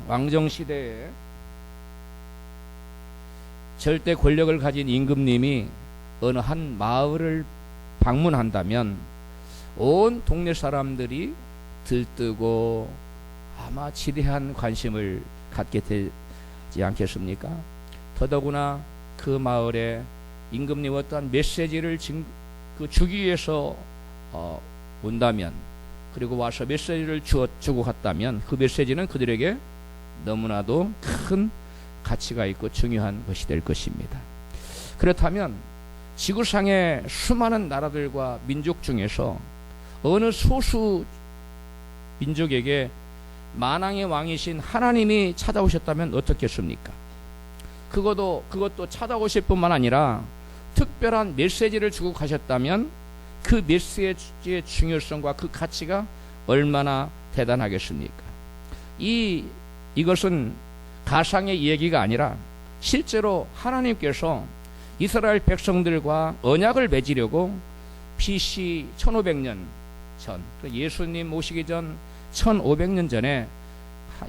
왕정시대에 절대 권력을 가진 임금님이 어느 한 마을을 방문한다면 온 동네 사람들이 들뜨고 아마 지대한 관심을 갖게 되지 않겠습니까? 더더구나 그 마을에 임금님 어떠한 메시지를 주기 위해서 온다면, 그리고 와서 메시지를 주고 갔다면 그 메시지는 그들에게 너무나도 큰 가치가 있고 중요한 것이 될 것입니다. 그렇다면 지구상의 수많은 나라들과 민족 중에서 어느 소수 민족에게 만왕의 왕이신 하나님이 찾아오셨다면 어떻겠습니까? 그것도 찾아오실 뿐만 아니라 특별한 메시지를 주고 가셨다면 그 메시지의 중요성과 그 가치가 얼마나 대단하겠습니까? 이것은 가상의 얘기가 아니라 실제로 하나님께서 이스라엘 백성들과 언약을 맺으려고 BC 1500년 전, 예수님 오시기 전 1500년 전에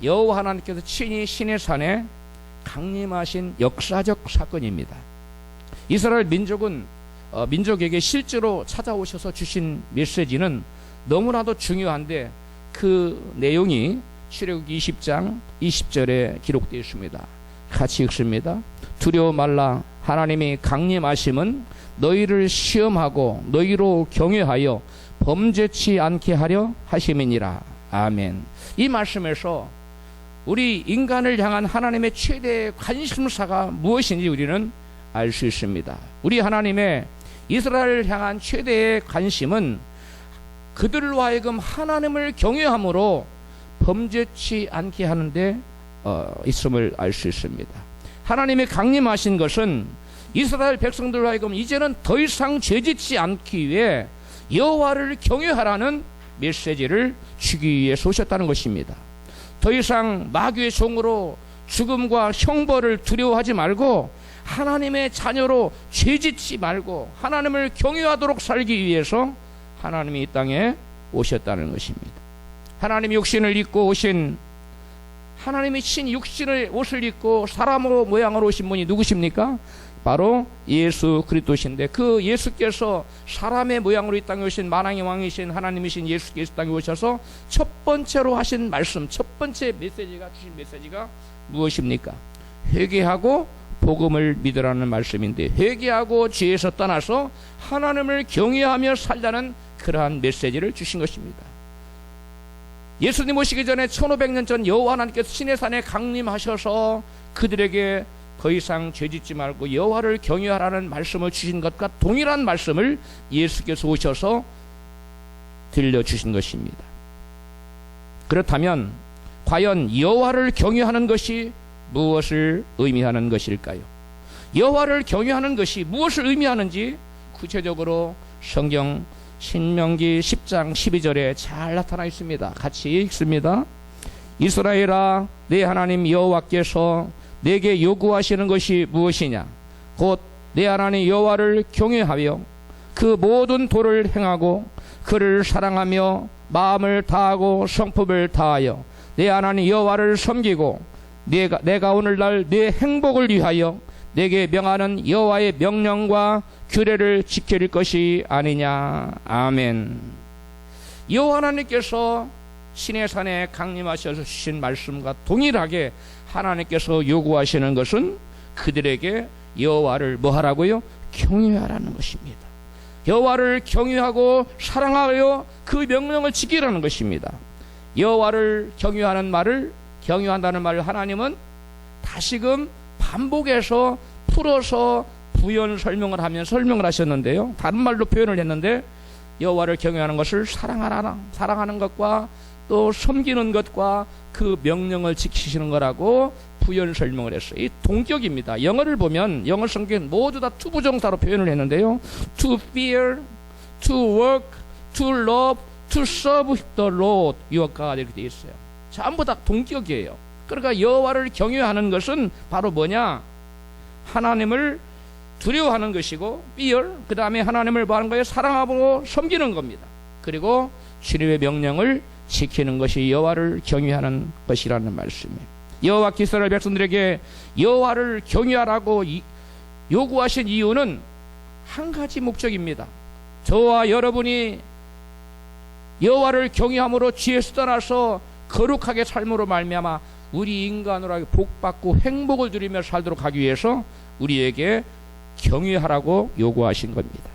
여호와 하나님께서 친히 시내 산에 강림하신 역사적 사건입니다. 이스라엘 민족에게 실제로 찾아오셔서 주신 메시지는 너무나도 중요한데 그 내용이 출애굽기 20장 20절에 기록되어 있습니다. 같이 읽습니다. 두려워 말라. 하나님이 강림하심은 너희를 시험하고 너희로 경외하여 범죄치 않게 하려 하심이니라. 아멘. 이 말씀에서 우리 인간을 향한 하나님의 최대의 관심사가 무엇인지 우리는 알 수 있습니다. 우리 하나님의 이스라엘을 향한 최대의 관심은 그들로 하여금 하나님을 경외함으로 범죄치 않게 하는데 있음을 알 수 있습니다. 하나님이 강림하신 것은 이스라엘 백성들로 하여금 이제는 더 이상 죄짓지 않기 위해 여호와를 경외하라는 메시지를 주기 위해서 오셨다는 것입니다. 더 이상 마귀의 종으로 죽음과 형벌을 두려워하지 말고 하나님의 자녀로 죄짓지 말고 하나님을 경외하도록 살기 위해서 하나님이 이 땅에 오셨다는 것입니다. 하나님이 육신을 입고 오신, 하나님이 신 육신의 옷을 입고 사람으로 모양으로 오신 분이 누구십니까? 바로 예수 그리스도신데, 그 예수께서 사람의 모양으로 이 땅에 오신 만왕의 왕이신 하나님이신 예수께서 이 땅에 오셔서 첫 번째로 하신 말씀, 첫 번째 메시지가 주신 메시지가 무엇입니까? 회개하고 복음을 믿으라는 말씀인데, 회개하고 죄에서 떠나서 하나님을 경외하며 살자는 그러한 메시지를 주신 것입니다. 예수님 오시기 전에 1500년 전 여호와 하나님께서 시내산에 강림하셔서 그들에게 더 이상 죄짓지 말고 여호와를 경외하라는 말씀을 주신 것과 동일한 말씀을 예수께서 오셔서 들려주신 것입니다. 그렇다면 과연 여호와를 경외하는 것이 무엇을 의미하는 것일까요? 여호와를 경외하는 것이 무엇을 의미하는지 구체적으로 성경 신명기 10장 12절에 잘 나타나 있습니다. 같이 읽습니다. 이스라엘아, 내 하나님 여호와께서 내게 요구하시는 것이 무엇이냐? 곧 내 하나님 여호와를 경외하여 그 모든 도를 행하고 그를 사랑하며 마음을 다하고 성품을 다하여 내 하나님 여호와를 섬기고 내가 오늘날 내 행복을 위하여 내게 명하는 여호와의 명령과 규례를 지킬 것이 아니냐. 아멘. 여호와 하나님께서 시내산에 강림하셔서 주신 말씀과 동일하게 하나님께서 요구하시는 것은 그들에게 여호와를 뭐하라고요? 경외하라는 것입니다. 여호와를 경외하고 사랑하여 그 명령을 지키라는 것입니다. 여호와를 경외한다는 말을 하나님은 다시금 반복해서 풀어서 부연 설명을 하셨는데요. 다른 말로 표현을 했는데, 여호와를 경외하는 것을 사랑하는 것과 또 섬기는 것과 그 명령을 지키시는 거라고 부연 설명을 했어요. 이 동격입니다. 영어를 보면 영어 성경 모두 다 투부정사로 표현을 했는데요. To fear, to work, to love, to serve the Lord your God 이렇게 되어 있어요. 전부 다 동격이에요. 그러니까 여호와를 경외하는 것은 바로 뭐냐? 하나님을 두려워하는 것이고, fear, 그 다음에 하나님을 뭐하는 거예요? 사랑하고 섬기는 겁니다. 그리고 주님의 명령을 지키는 것이 여호와를 경외하는 것이라는 말씀이에요. 여호와께서 이스라엘 백성들에게 여호와를 경외하라고 요구하신 이유는 한 가지 목적입니다. 저와 여러분이 여호와를 경외함으로 죄에서 떠나서 거룩하게 삶으로 말미암아 우리 인간으로 복받고 행복을 누리며 살도록 하기 위해서 우리에게 경외하라고 요구하신 겁니다.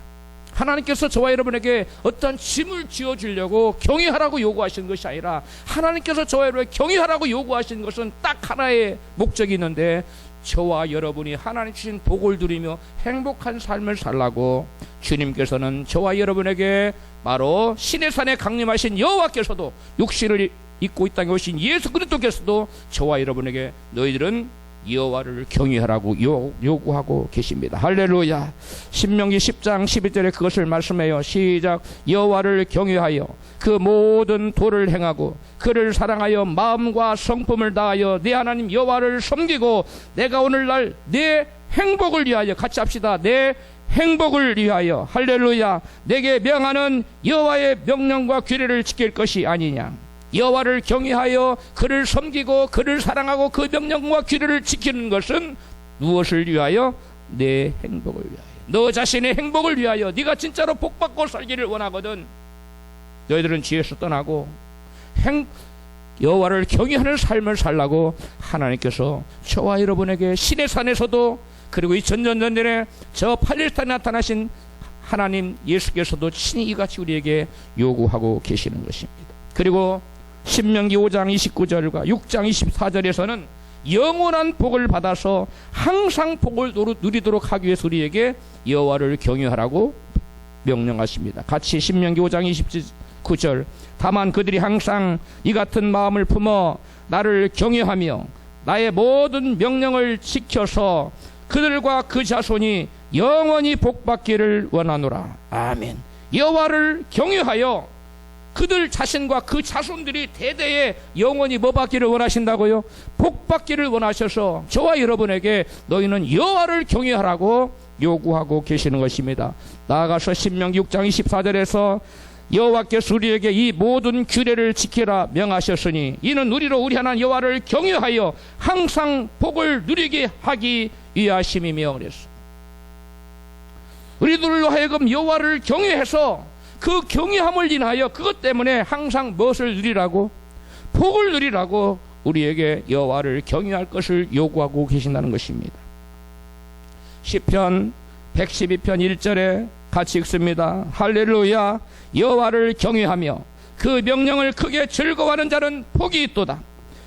하나님께서 저와 여러분에게 어떤 짐을 지어주려고 경외하라고 요구하시는 것이 아니라 하나님께서 저와 여러분에게 경외하라고 요구하시는 것은 딱 하나의 목적이 있는데 저와 여러분이 하나님 주신 복을 누리며 행복한 삶을 살라고 주님께서는 저와 여러분에게 바로 시내산에 강림하신 여호와께서도 육신을 입고 이 땅에 오신 예수 그리스도께서도 저와 여러분에게 너희들은 여호와를 경외하라고 요구하고 계십니다. 할렐루야. 신명기 10장 12절에 그것을 말씀해요. 시작. 여호와를 경외하여 그 모든 도를 행하고 그를 사랑하여 마음과 성품을 다하여 내 하나님 여호와를 섬기고 내가 오늘날 내 행복을 위하여 같이 합시다. 내 행복을 위하여 할렐루야 내게 명하는 여호와의 명령과 규례를 지킬 것이 아니냐. 여호와를 경외하여 그를 섬기고 그를 사랑하고 그 명령과 규례를 지키는 것은 무엇을 위하여? 내 행복을 위하여. 너 자신의 행복을 위하여. 네가 진짜로 복받고 살기를 원하거든 너희들은 죄에서 떠나고 여호와를 경외하는 삶을 살라고 하나님께서 저와 여러분에게 시내산에서도 그리고 이 전전전전에 저 팔레스타인에 나타나신 하나님 예수께서도 친히 이같이 우리에게 요구하고 계시는 것입니다. 그리고 신명기 5장 29절과 6장 24절에서는 영원한 복을 받아서 항상 복을 누리도록 하기 위해서 우리에게 여호와를 경외하라고 명령하십니다. 같이 신명기 5장 29절 다만 그들이 항상 이 같은 마음을 품어 나를 경외하며 나의 모든 명령을 지켜서 그들과 그 자손이 영원히 복받기를 원하노라. 아멘. 여호와를 경외하여 그들 자신과 그 자손들이 대대에 영원히 뭐 받기를 원하신다고요? 복 받기를 원하셔서 저와 여러분에게 너희는 여호와를 경외하라고 요구하고 계시는 것입니다. 나아가서 신명기 6장 24절에서 여호와께서 우리에게 이 모든 규례를 지키라 명하셨으니 이는 우리로 우리 하나님 여호와를 경외하여 항상 복을 누리게 하기 위하심이며 그랬어. 우리들로 하여금 여호와를 경외해서 그 경외함을 인하여 그것 때문에 항상 무엇을 누리라고? 복을 누리라고 우리에게 여호와를 경외할 것을 요구하고 계신다는 것입니다. 시편 112편 1절에 같이 읽습니다. 할렐루야. 여호와를 경외하며 그 명령을 크게 즐거워하는 자는 복이 있도다.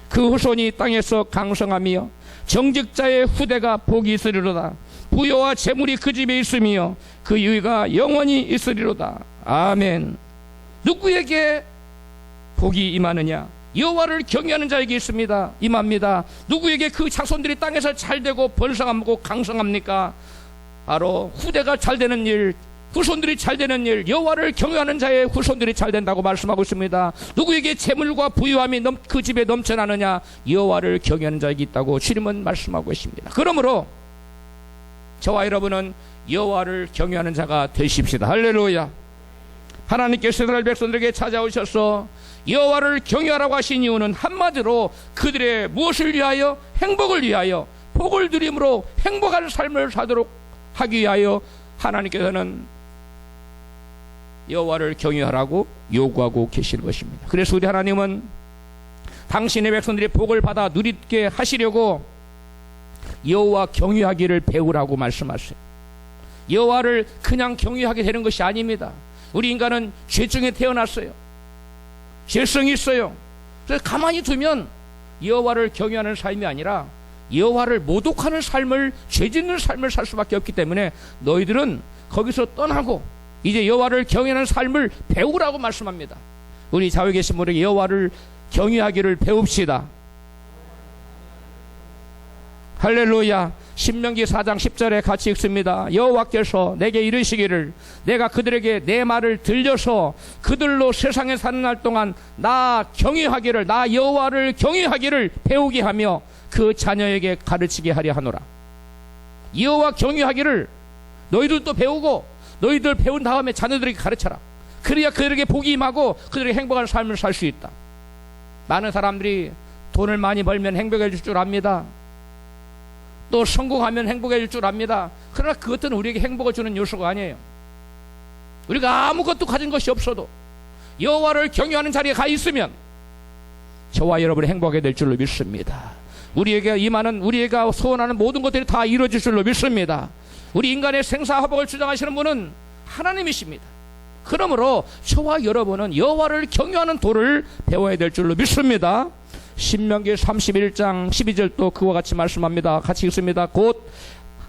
그 후손이 땅에서 강성하며 정직자의 후대가 복이 있으리로다. 부여와 재물이 그 집에 있으며 그 유의가 영원히 있으리로다. 아멘. 누구에게 복이 임하느냐? 여호와를 경외하는 자에게 있습니다. 임합니다. 누구에게 그 자손들이 땅에서 잘되고 번성하고 강성합니까? 바로 후대가 잘되는 일, 후손들이 잘되는 일, 여호와를 경외하는 자의 후손들이 잘된다고 말씀하고 있습니다. 누구에게 재물과 부유함이 그 집에 넘쳐나느냐? 여호와를 경외하는 자에게 있다고 주님은 말씀하고 계십니다. 그러므로 저와 여러분은 여호와를 경외하는 자가 되십시다. 할렐루야. 하나님께서 이스라엘 백성들에게 찾아오셔서 여호와를 경외하라고 하신 이유는 한마디로 그들의 무엇을 위하여? 행복을 위하여 복을 누림으로 행복한 삶을 살도록 하기 위하여 하나님께서는 여호와를 경외하라고 요구하고 계시는 것입니다. 그래서 우리 하나님은 당신의 백성들이 복을 받아 누리게 하시려고 여호와 경외하기를 배우라고 말씀하세요. 여호와를 그냥 경외하게 되는 것이 아닙니다. 우리 인간은 죄중에 태어났어요. 죄성이 있어요. 그래서 가만히 두면 여호와를 경외하는 삶이 아니라 여호와를 모독하는 삶을, 죄짓는 삶을 살 수밖에 없기 때문에 너희들은 거기서 떠나고 이제 여호와를 경외하는 삶을 배우라고 말씀합니다. 우리 좌우에 계신 분에게 여호와를 경외하기를 배웁시다. 할렐루야. 신명기 4장 10절에 같이 읽습니다. 여호와께서 내게 이르시기를 내가 그들에게 내 말을 들려서 그들로 세상에 사는 날 동안 나 경외하기를, 나 여호와를 경외하기를 배우게 하며 그 자녀에게 가르치게 하려 하노라. 여호와 경외하기를 너희들도 배우고 너희들 배운 다음에 자녀들에게 가르쳐라. 그래야 그들에게 복이 임하고 그들에게 행복한 삶을 살 수 있다. 많은 사람들이 돈을 많이 벌면 행복해질 줄 압니다. 또 성공하면 행복해질 줄 압니다. 그러나 그것은 우리에게 행복을 주는 요소가 아니에요. 우리가 아무것도 가진 것이 없어도 여호와를 경외하는 자리에 가 있으면 저와 여러분이 행복하게 될 줄로 믿습니다. 우리에게 임하는, 우리가 소원하는 모든 것들이 다 이루어질 줄로 믿습니다. 우리 인간의 생사화복을 주장하시는 분은 하나님이십니다. 그러므로 저와 여러분은 여호와를 경외하는 도를 배워야 될 줄로 믿습니다. 신명기 31장 12절도 그와 같이 말씀합니다. 같이 읽습니다. 곧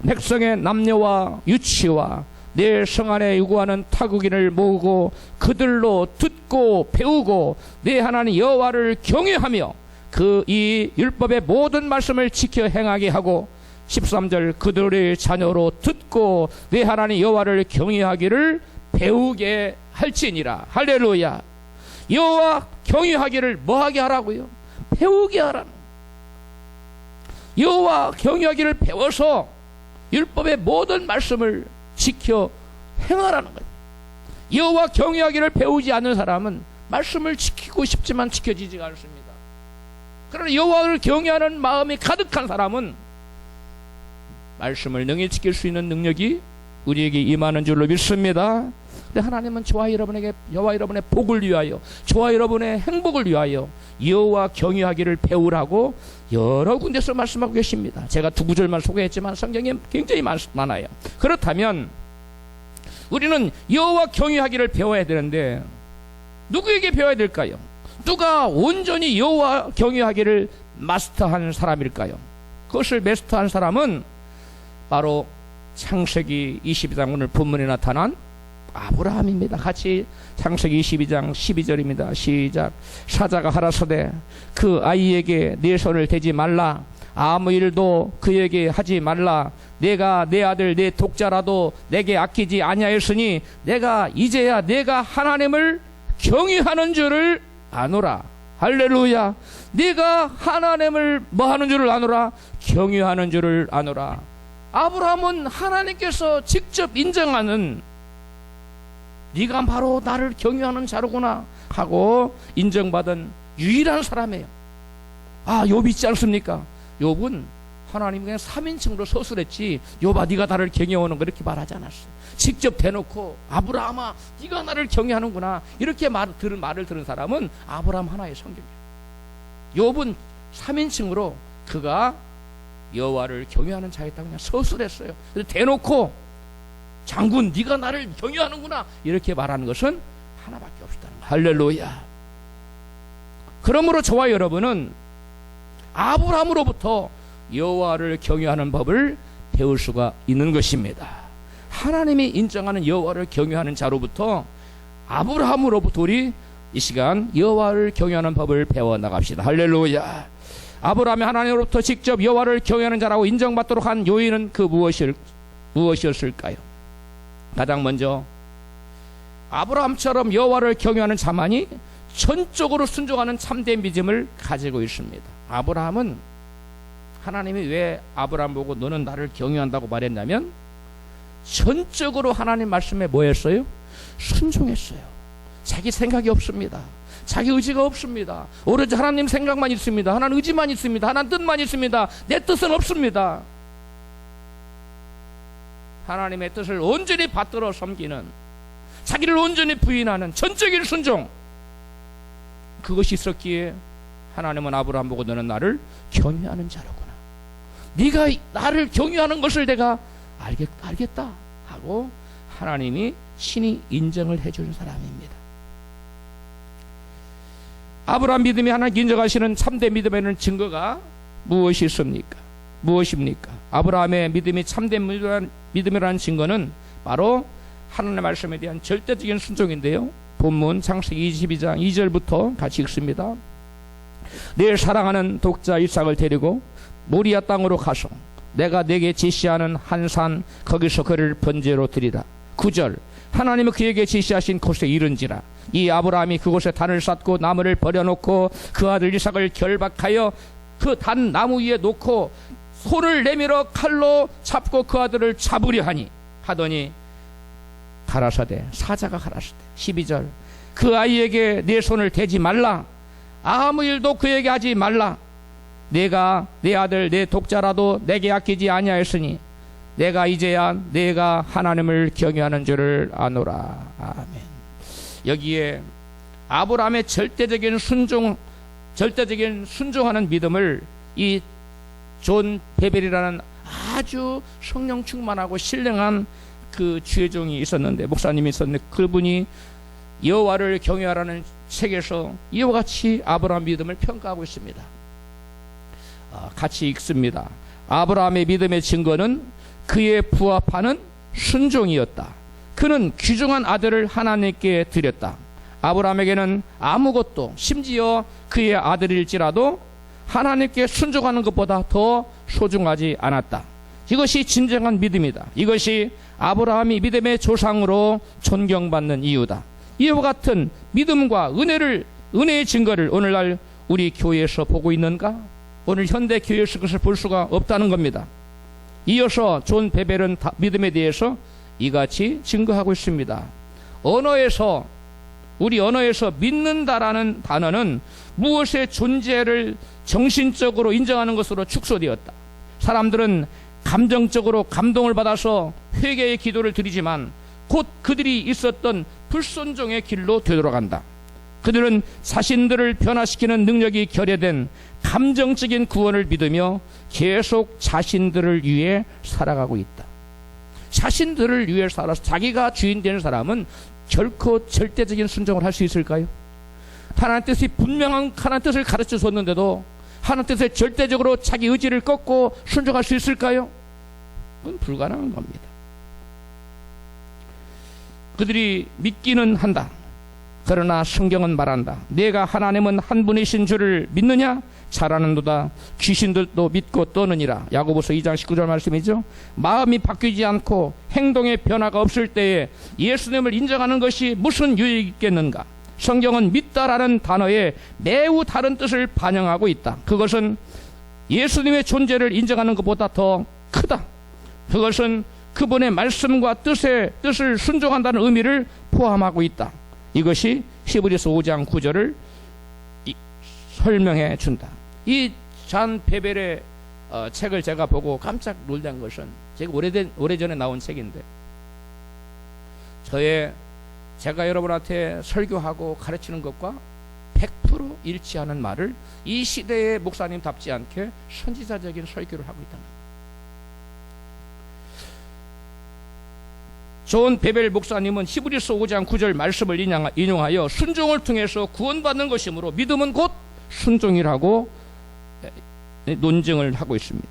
백성의 남녀와 유치와 내 성 안에 유구하는 타국인을 모으고 그들로 듣고 배우고 내 하나님 여호와를 경외하며 그 이 율법의 모든 말씀을 지켜 행하게 하고 13절 그들의 자녀로 듣고 내 하나님 여호와를 경외하기를 배우게 할지니라. 할렐루야. 여호와 경외하기를 뭐하게 하라고요? 배우게 하라는. 여호와 경외하기를 배워서 율법의 모든 말씀을 지켜 행하라는 거예요. 여호와 경외하기를 배우지 않는 사람은 말씀을 지키고 싶지만 지켜지지가 않습니다. 그러나 여호와를 경외하는 마음이 가득한 사람은 말씀을 능히 지킬 수 있는 능력이 우리에게 임하는 줄로 믿습니다. 근데 하나님은 저와 여러분의 복을 위하여, 저와 여러분의 행복을 위하여 여호와 경외하기를 배우라고 여러 군데서 말씀하고 계십니다. 제가 두 구절만 소개했지만 성경에 굉장히 많아요. 그렇다면 우리는 여호와 경외하기를 배워야 되는데 누구에게 배워야 될까요? 누가 온전히 여호와 경외하기를 마스터한 사람일까요? 그것을 마스터한 사람은 바로 창세기 22장 오늘 본문에 나타난 아브라함입니다. 같이 창세기 22장 12절입니다. 시작. 사자가 가라사대 그 아이에게 네 손을 대지 말라. 아무 일도 그에게 하지 말라. 내가 내 아들 내 독자라도 내게 아끼지 아니하였으니 내가 이제야 내가 하나님을 경외하는 줄을 아노라. 할렐루야. 네가 하나님을 뭐 하는 줄을 아노라? 경외하는 줄을 아노라. 아브라함은 하나님께서 직접 인정하는 네가 바로 나를 경외하는 자로구나 하고 인정받은 유일한 사람이에요. 아, 욥 있지 않습니까? 욥은 하나님 그냥 3인칭으로 서술했지 욥아 네가 나를 경외하는 거 이렇게 말하지 않았어요. 직접 대놓고 아브라함아 네가 나를 경외하는구나 이렇게 말을 들은 사람은 아브라함 하나의 성경이에요. 욥은 3인칭으로 그가 여호와를 경외하는 자였다고 그냥 서술했어요. 그래서 대놓고 장군 네가 나를 경외하는구나 이렇게 말하는 것은 하나밖에 없다는 거예요. 할렐루야. 그러므로 저와 여러분은 아브라함으로부터 여호와를 경외하는 법을 배울 수가 있는 것입니다. 하나님이 인정하는 여호와를 경외하는 자로부터 아브라함으로부터 우리 이 시간 여호와를 경외하는 법을 배워나갑시다. 할렐루야. 아브라함이 하나님으로부터 직접 여호와를 경외하는 자라고 인정받도록 한 요인은 그 무엇이었을까요? 가장 먼저 아브라함처럼 여호와를 경외하는 자만이 전적으로 순종하는 참된 믿음을 가지고 있습니다. 아브라함은 하나님이 왜 아브라함 보고 너는 나를 경외한다고 말했냐면 전적으로 하나님 말씀에 뭐 했어요? 순종했어요. 자기 생각이 없습니다. 자기 의지가 없습니다. 오로지 하나님 생각만 있습니다. 하나님 의지만 있습니다. 하나님 뜻만 있습니다. 내 뜻은 없습니다. 하나님의 뜻을 온전히 받들어 섬기는, 자기를 온전히 부인하는 전적인 순종, 그것이 있었기에 하나님은 아브라함 보고 너는 나를 경외하는 자로구나. 네가 나를 경외하는 것을 내가 알겠다 하고 하나님이 친히 인정을 해주는 사람입니다. 아브라함 믿음이 하나님 인정하시는 참된 믿음에는 증거가 무엇입니까? 아브라함의 믿음이 참된 믿음이라는 증거는 바로 하나님의 말씀에 대한 절대적인 순종인데요. 본문 창세기 22장 2절부터 같이 읽습니다. 내 사랑하는 독자 이삭을 데리고 모리아 땅으로 가서 내가 내게 지시하는 한 산 거기서 그를 번제로 드리라. 9절 하나님은 그에게 지시하신 곳에 이른지라. 이 아브라함이 그곳에 단을 쌓고 나무를 버려놓고 그 아들 이삭을 결박하여 그 단 나무 위에 놓고 손을 내밀어 칼로 잡고 그 아들을 잡으려 하더니 가라사대 사자가 가라사대 12절 그 아이에게 내 손을 대지 말라. 아무 일도 그에게 하지 말라. 내가 내 아들 내 독자라도 내게 아끼지 아니하였으니 내가 이제야 내가 하나님을 경외하는 줄을 아노라. 아멘. 여기에 아브라함의 절대적인 순종하는 믿음을 이 존 베벨이라는 아주 성령 충만하고 신령한 그 주의종이 있었는데, 목사님이 있었는데, 그분이 여호와를 경외하라는 책에서 이와 같이 아브라함 믿음을 평가하고 있습니다. 같이 읽습니다. 아브라함의 믿음의 증거는 그의 부합하는 순종이었다. 그는 귀중한 아들을 하나님께 드렸다. 아브라함에게는 아무것도, 심지어 그의 아들일지라도 하나님께 순종하는 것보다 더 소중하지 않았다. 이것이 진정한 믿음이다. 이것이 아브라함이 믿음의 조상으로 존경받는 이유다. 이와 같은 믿음과 은혜의 증거를 오늘날 우리 교회에서 보고 있는가? 오늘 현대 교회에서 그것을 볼 수가 없다는 겁니다. 이어서 존 베벨은 믿음에 대해서 이같이 증거하고 있습니다. 우리 언어에서 믿는다라는 단어는 무엇의 존재를 정신적으로 인정하는 것으로 축소되었다. 사람들은 감정적으로 감동을 받아서 회개의 기도를 드리지만 곧 그들이 있었던 불순종의 길로 되돌아간다. 그들은 자신들을 변화시키는 능력이 결여된 감정적인 구원을 믿으며 계속 자신들을 위해 살아가고 있다. 자신들을 위해 살아서 자기가 주인 되는 사람은 결코 절대적인 순종을 할 수 있을까요? 하나님 뜻이 분명한 하나님 뜻을 가르쳐 줬는데도 하나님 뜻에 절대적으로 자기 의지를 꺾고 순종할 수 있을까요? 그건 불가능한 겁니다. 그들이 믿기는 한다. 그러나 성경은 말한다. 내가 하나님은 한 분이신 줄을 믿느냐? 잘하는도다. 귀신들도 믿고 떠느니라. 야고보서 2장 19절 말씀이죠. 마음이 바뀌지 않고 행동의 변화가 없을 때에 예수님을 인정하는 것이 무슨 유익이 있겠는가? 성경은 믿다라는 단어에 매우 다른 뜻을 반영하고 있다. 그것은 예수님의 존재를 인정하는 것보다 더 크다. 그것은 그분의 말씀과 뜻을 순종한다는 의미를 포함하고 있다. 이것이 히브리서 5장 9절을 설명해 준다. 이 잔 베벨의 책을 제가 보고 깜짝 놀란 것은, 제가 오래전에 나온 책인데, 제가 여러분한테 설교하고 가르치는 것과 100% 일치하는 말을 이 시대의 목사님답지 않게 선지자적인 설교를 하고 있다는 거예요. 존 베벨 목사님은 히브리서 5장 9절 말씀을 인용하여 순종을 통해서 구원받는 것이므로 믿음은 곧 순종이라고 논증을 하고 있습니다.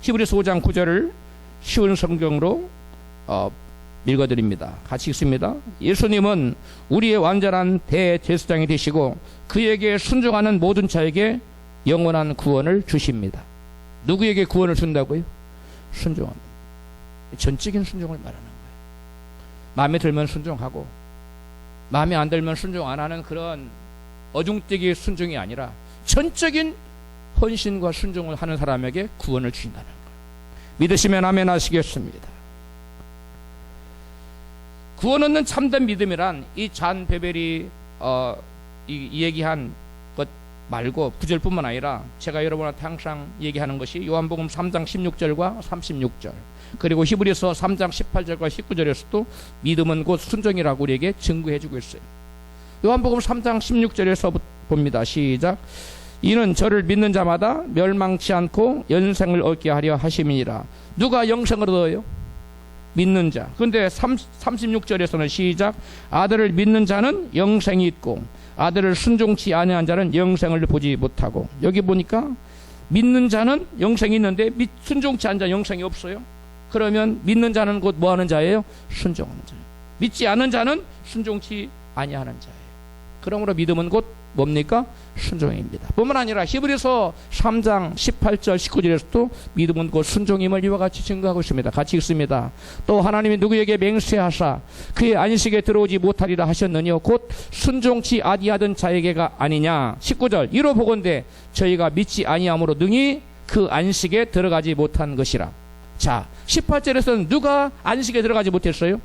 히브리서 5장 9절을 쉬운 성경으로 읽어드립니다. 같이 읽습니다. 예수님은 우리의 완전한 대제사장이 되시고 그에게 순종하는 모든 자에게 영원한 구원을 주십니다. 누구에게 구원을 준다고요? 순종합니다. 전적인 순종을 말하는 거예요. 마음에 들면 순종하고 마음에 안 들면 순종 안 하는 그런 어중뜨기 순종이 아니라 전적인 헌신과 순종을 하는 사람에게 구원을 주신다는 거예요. 믿으시면 아멘 하시겠습니다. 구원 얻는 참된 믿음이란 이 잔 베벨이 이 얘기한 것 말고 9절뿐만 아니라 제가 여러분한테 항상 얘기하는 것이 요한복음 3장 16절과 36절, 그리고 히브리서 3장 18절과 19절에서도 믿음은 곧 순종이라고 우리에게 증거해주고 있어요. 요한복음 3장 16절에서 봅니다. 시작. 이는 저를 믿는 자마다 멸망치 않고 영생을 얻게 하려 하심이니라. 누가 영생을 얻어요? 믿는 자. 그런데 36절에서는 시작. 아들을 믿는 자는 영생이 있고 아들을 순종치 아니한 자는 영생을 보지 못하고. 여기 보니까 믿는 자는 영생이 있는데 순종치 않은 자는 영생이 없어요. 그러면 믿는 자는 곧 뭐하는 자예요? 순종하는 자예요. 믿지 않은 자는 순종치 아니하는 자예요. 그러므로 믿음은 곧 뭡니까? 순종입니다. 뿐만 아니라 히브리서 3장 18절 19절에서도 믿음은 곧 순종임을 이와 같이 증거하고 있습니다. 같이 읽습니다. 또 하나님이 누구에게 맹세하사 그의 안식에 들어오지 못하리라 하셨느냐 곧 순종치 아니하던 자에게가 아니냐. 19절 이로 보건대 저희가 믿지 아니함으로 능히 그 안식에 들어가지 못한 것이라. 자, 18절에서는 누가 안식에 들어가지 못했어요?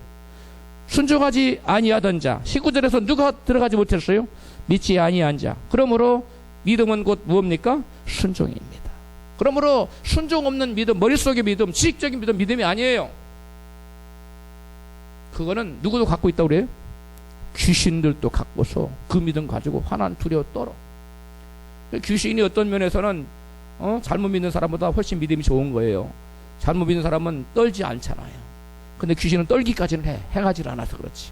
순종하지 아니하던 자. 19절에서 누가 들어가지 못했어요? 믿지 아니한 자. 그러므로 믿음은 곧 무엇입니까? 순종입니다. 그러므로 순종 없는 믿음, 머릿속의 믿음, 지식적인 믿음, 믿음이 아니에요. 그거는 누구도 갖고 있다고 그래요? 귀신들도 갖고서 그 믿음 가지고 화난 두려워 떨어. 귀신이 어떤 면에서는 잘못 믿는 사람보다 훨씬 믿음이 좋은 거예요. 잘못 믿는 사람은 떨지 않잖아요. 근데 귀신은 떨기까지는 해가질 않아서 그렇지.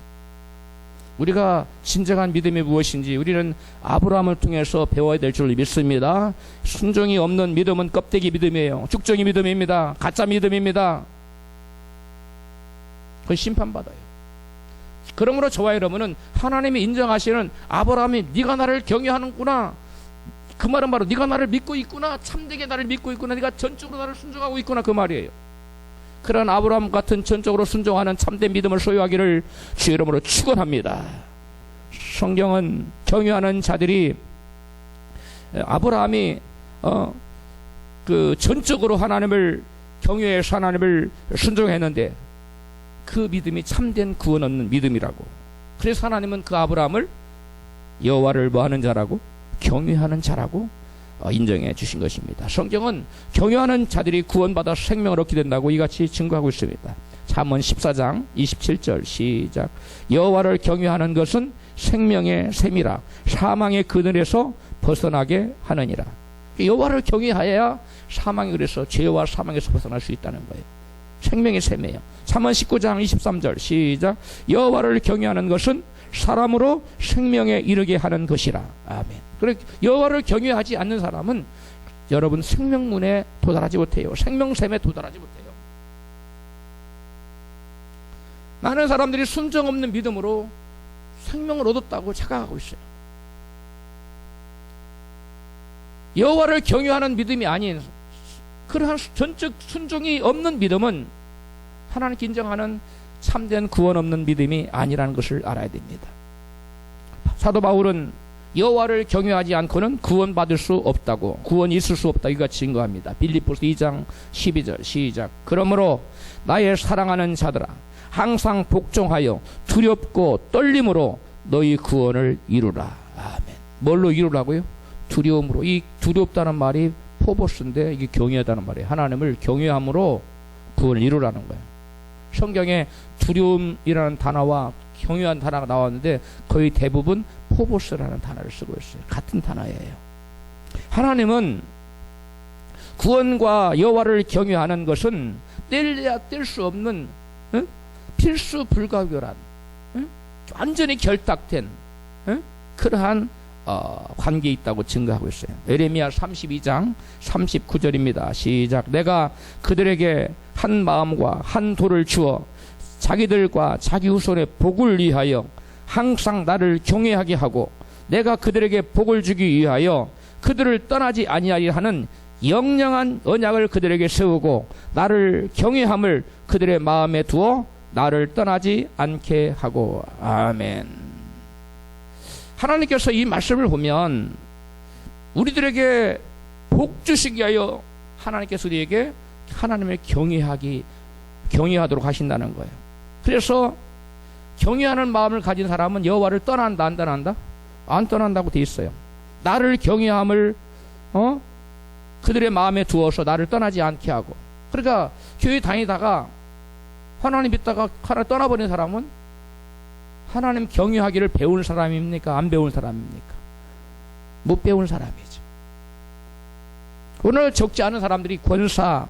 우리가 진정한 믿음이 무엇인지 우리는 아브라함을 통해서 배워야 될 줄 믿습니다. 순종이 없는 믿음은 껍데기 믿음이에요. 죽정이 믿음입니다. 가짜 믿음입니다. 그건 심판받아요. 그러므로 저와 여러분은 하나님이 인정하시는 아브라함이 네가 나를 경외하는구나, 그 말은 바로 네가 나를 믿고 있구나, 참되게 나를 믿고 있구나, 네가 전적으로 나를 순종하고 있구나, 그 말이에요. 그런 아브라함 같은 전적으로 순종하는 참된 믿음을 소유하기를 주의 이름으로 축원합니다. 성경은 경외하는 자들이, 아브라함이 그 전적으로 하나님을 경외해서 하나님을 순종했는데 그 믿음이 참된 구원 얻는 믿음이라고. 그래서 하나님은 그 아브라함을 여호와를 뭐하는 자라고? 경외하는 자라고 인정해 주신 것입니다. 성경은 경외하는 자들이 구원받아 생명을 얻게 된다고 이같이 증거하고 있습니다. 잠언 14장 27절 시작. 여호와를 경외하는 것은 생명의 샘이라 사망의 그늘에서 벗어나게 하느니라. 여호와를 경외하여야 사망이, 그래서 죄와 사망에서 벗어날 수 있다는 거예요. 생명의 샘이에요. 잠언 19장 23절 시작. 여호와를 경외하는 것은 사람으로 생명에 이르게 하는 것이라. 아멘. 그래, 여호와를 경외하지 않는 사람은 여러분 생명문에 도달하지 못해요. 생명샘에 도달하지 못해요. 많은 사람들이 순정 없는 믿음으로 생명을 얻었다고 착각하고 있어요. 여호와를 경외하는 믿음이 아닌 그러한 전적 순종이 없는 믿음은 하나님께 인정하는 참된 구원 없는 믿음이 아니라는 것을 알아야 됩니다. 사도 바울은 여호와를 경외하지 않고는 구원받을 수 없다고, 구원이 있을 수 없다, 이같이 증거합니다. 빌립보서 2장 12절 시작. 그러므로 나의 사랑하는 자들아, 항상 복종하여 두렵고 떨림으로 너희 구원을 이루라. 아멘. 뭘로 이루라고요? 두려움으로. 이 두렵다는 말이 포보스인데 이게 경외하다는 말이에요. 하나님을 경외함으로 구원을 이루라는 거예요. 성경에 두려움이라는 단어와 경외한 단어가 나왔는데 거의 대부분 포보스라는 단어를 쓰고 있어요. 같은 단어예요. 하나님은 구원과 여호와를 경외하는 것은 뗄래야 뗄 수 없는 필수 불가결한 완전히 결탁된 그러한 관계에 있다고 증거하고 있어요. 에레미야 32장 39절입니다. 시작. 내가 그들에게 한 마음과 한 돌을 주어 자기들과 자기 후손의 복을 위하여 항상 나를 경외하게 하고 내가 그들에게 복을 주기 위하여 그들을 떠나지 아니하리 하는 영영한 언약을 그들에게 세우고 나를 경외함을 그들의 마음에 두어 나를 떠나지 않게 하고. 아멘. 하나님께서 이 말씀을 보면 우리들에게 복 주시기 위하여 하나님께서 우리에게 하나님을 경외하도록 하신다는 거예요. 그래서 경외하는 마음을 가진 사람은 여호와를 떠난다, 안 떠난다? 안 떠난다고 돼 있어요. 나를 경외함을 그들의 마음에 두어서 나를 떠나지 않게 하고. 그러니까 교회 다니다가 하나님 믿다가 하나 떠나버린 사람은 하나님 경외하기를 배운 사람입니까? 안 배운 사람입니까? 못 배운 사람이죠. 오늘 적지 않은 사람들이 권사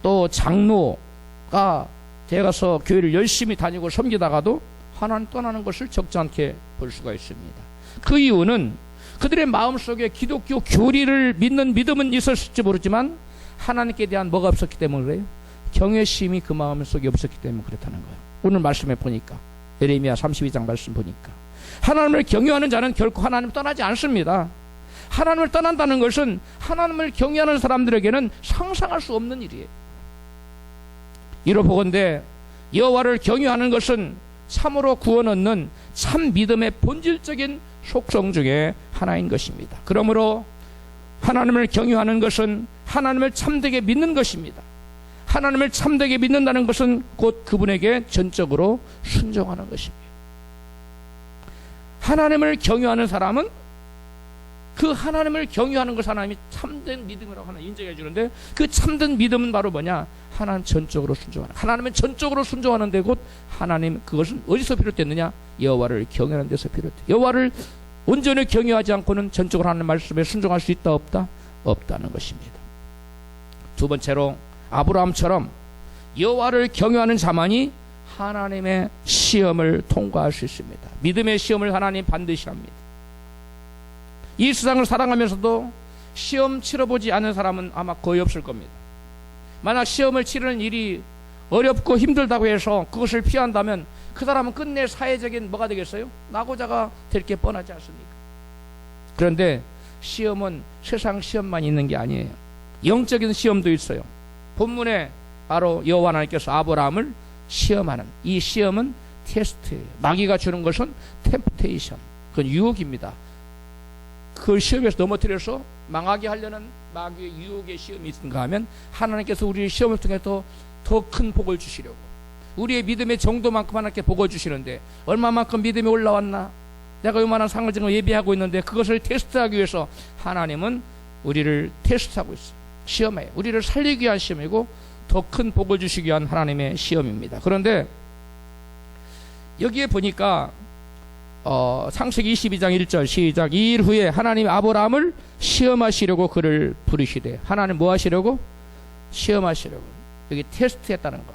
또 장로가 되어서 교회를 열심히 다니고 섬기다가도 하나님 떠나는 것을 적지 않게 볼 수가 있습니다. 그 이유는 그들의 마음속에 기독교 교리를 믿는 믿음은 있었을지 모르지만 하나님께 대한 뭐가 없었기 때문에 그래요? 경외심이 그 마음속에 없었기 때문에 그렇다는 거예요. 오늘 말씀에 보니까 에레미야 32장 말씀 보니까 하나님을 경외하는 자는 결코 하나님을 떠나지 않습니다. 하나님을 떠난다는 것은 하나님을 경외하는 사람들에게는 상상할 수 없는 일이에요. 이로 보건대 여호와를 경외하는 것은 참으로 구원 얻는 참 믿음의 본질적인 속성 중에 하나인 것입니다. 그러므로 하나님을 경외하는 것은 하나님을 참되게 믿는 것입니다. 하나님을 참되게 믿는다는 것은 곧 그분에게 전적으로 순종하는 것입니다. 하나님을 경외하는 사람은 그 하나님을 경유하는 것을 하나님이 참된 믿음이라고 하나 인정해 주는데, 그 참된 믿음은 바로 뭐냐? 하나님 전적으로 순종하는, 하나님은 전적으로 순종하는데 곧 하나님, 그것은 어디서 비롯됐느냐? 여호와를 경유하는 데서 비롯돼. 여호와를 온전히 경유하지 않고는 전적으로 하나님 말씀에 순종할 수 있다 없다? 없다는 것입니다. 두 번째로 아브라함처럼 여호와를 경유하는 자만이 하나님의 시험을 통과할 수 있습니다. 믿음의 시험을 하나님 반드시 합니다. 이 세상을 살아가면서도 시험 치러보지 않은 사람은 아마 거의 없을 겁니다. 만약 시험을 치르는 일이 어렵고 힘들다고 해서 그것을 피한다면 그 사람은 끝내 사회적인 뭐가 되겠어요? 낙오자가 될 게 뻔하지 않습니까? 그런데 시험은 세상 시험만 있는 게 아니에요. 영적인 시험도 있어요. 본문에 바로 여호와 하나님께서 아브라함을 시험하는, 이 시험은 테스트예요. 마귀가 주는 것은 템프테이션, 그건 유혹입니다. 그 시험에서 넘어뜨려서 망하게 하려는 마귀의 유혹의 시험이 있는가 하면 하나님께서 우리의 시험을 통해 더 큰 복을 주시려고, 우리의 믿음의 정도만큼 하나님께 복을 주시는데, 얼마만큼 믿음이 올라왔나, 내가 얼마나 상을 지금 예비하고 있는데 그것을 테스트하기 위해서 하나님은 우리를 테스트하고 있어요. 시험해요. 우리를 살리기 위한 시험이고 더 큰 복을 주시기 위한 하나님의 시험입니다. 그런데 여기에 보니까 창세기 22장 1절 시작. 이 일 후에 하나님이 아브라함을 시험하시려고 그를 부르시되, 하나님 뭐 하시려고? 시험하시려고. 여기 테스트했다는 거.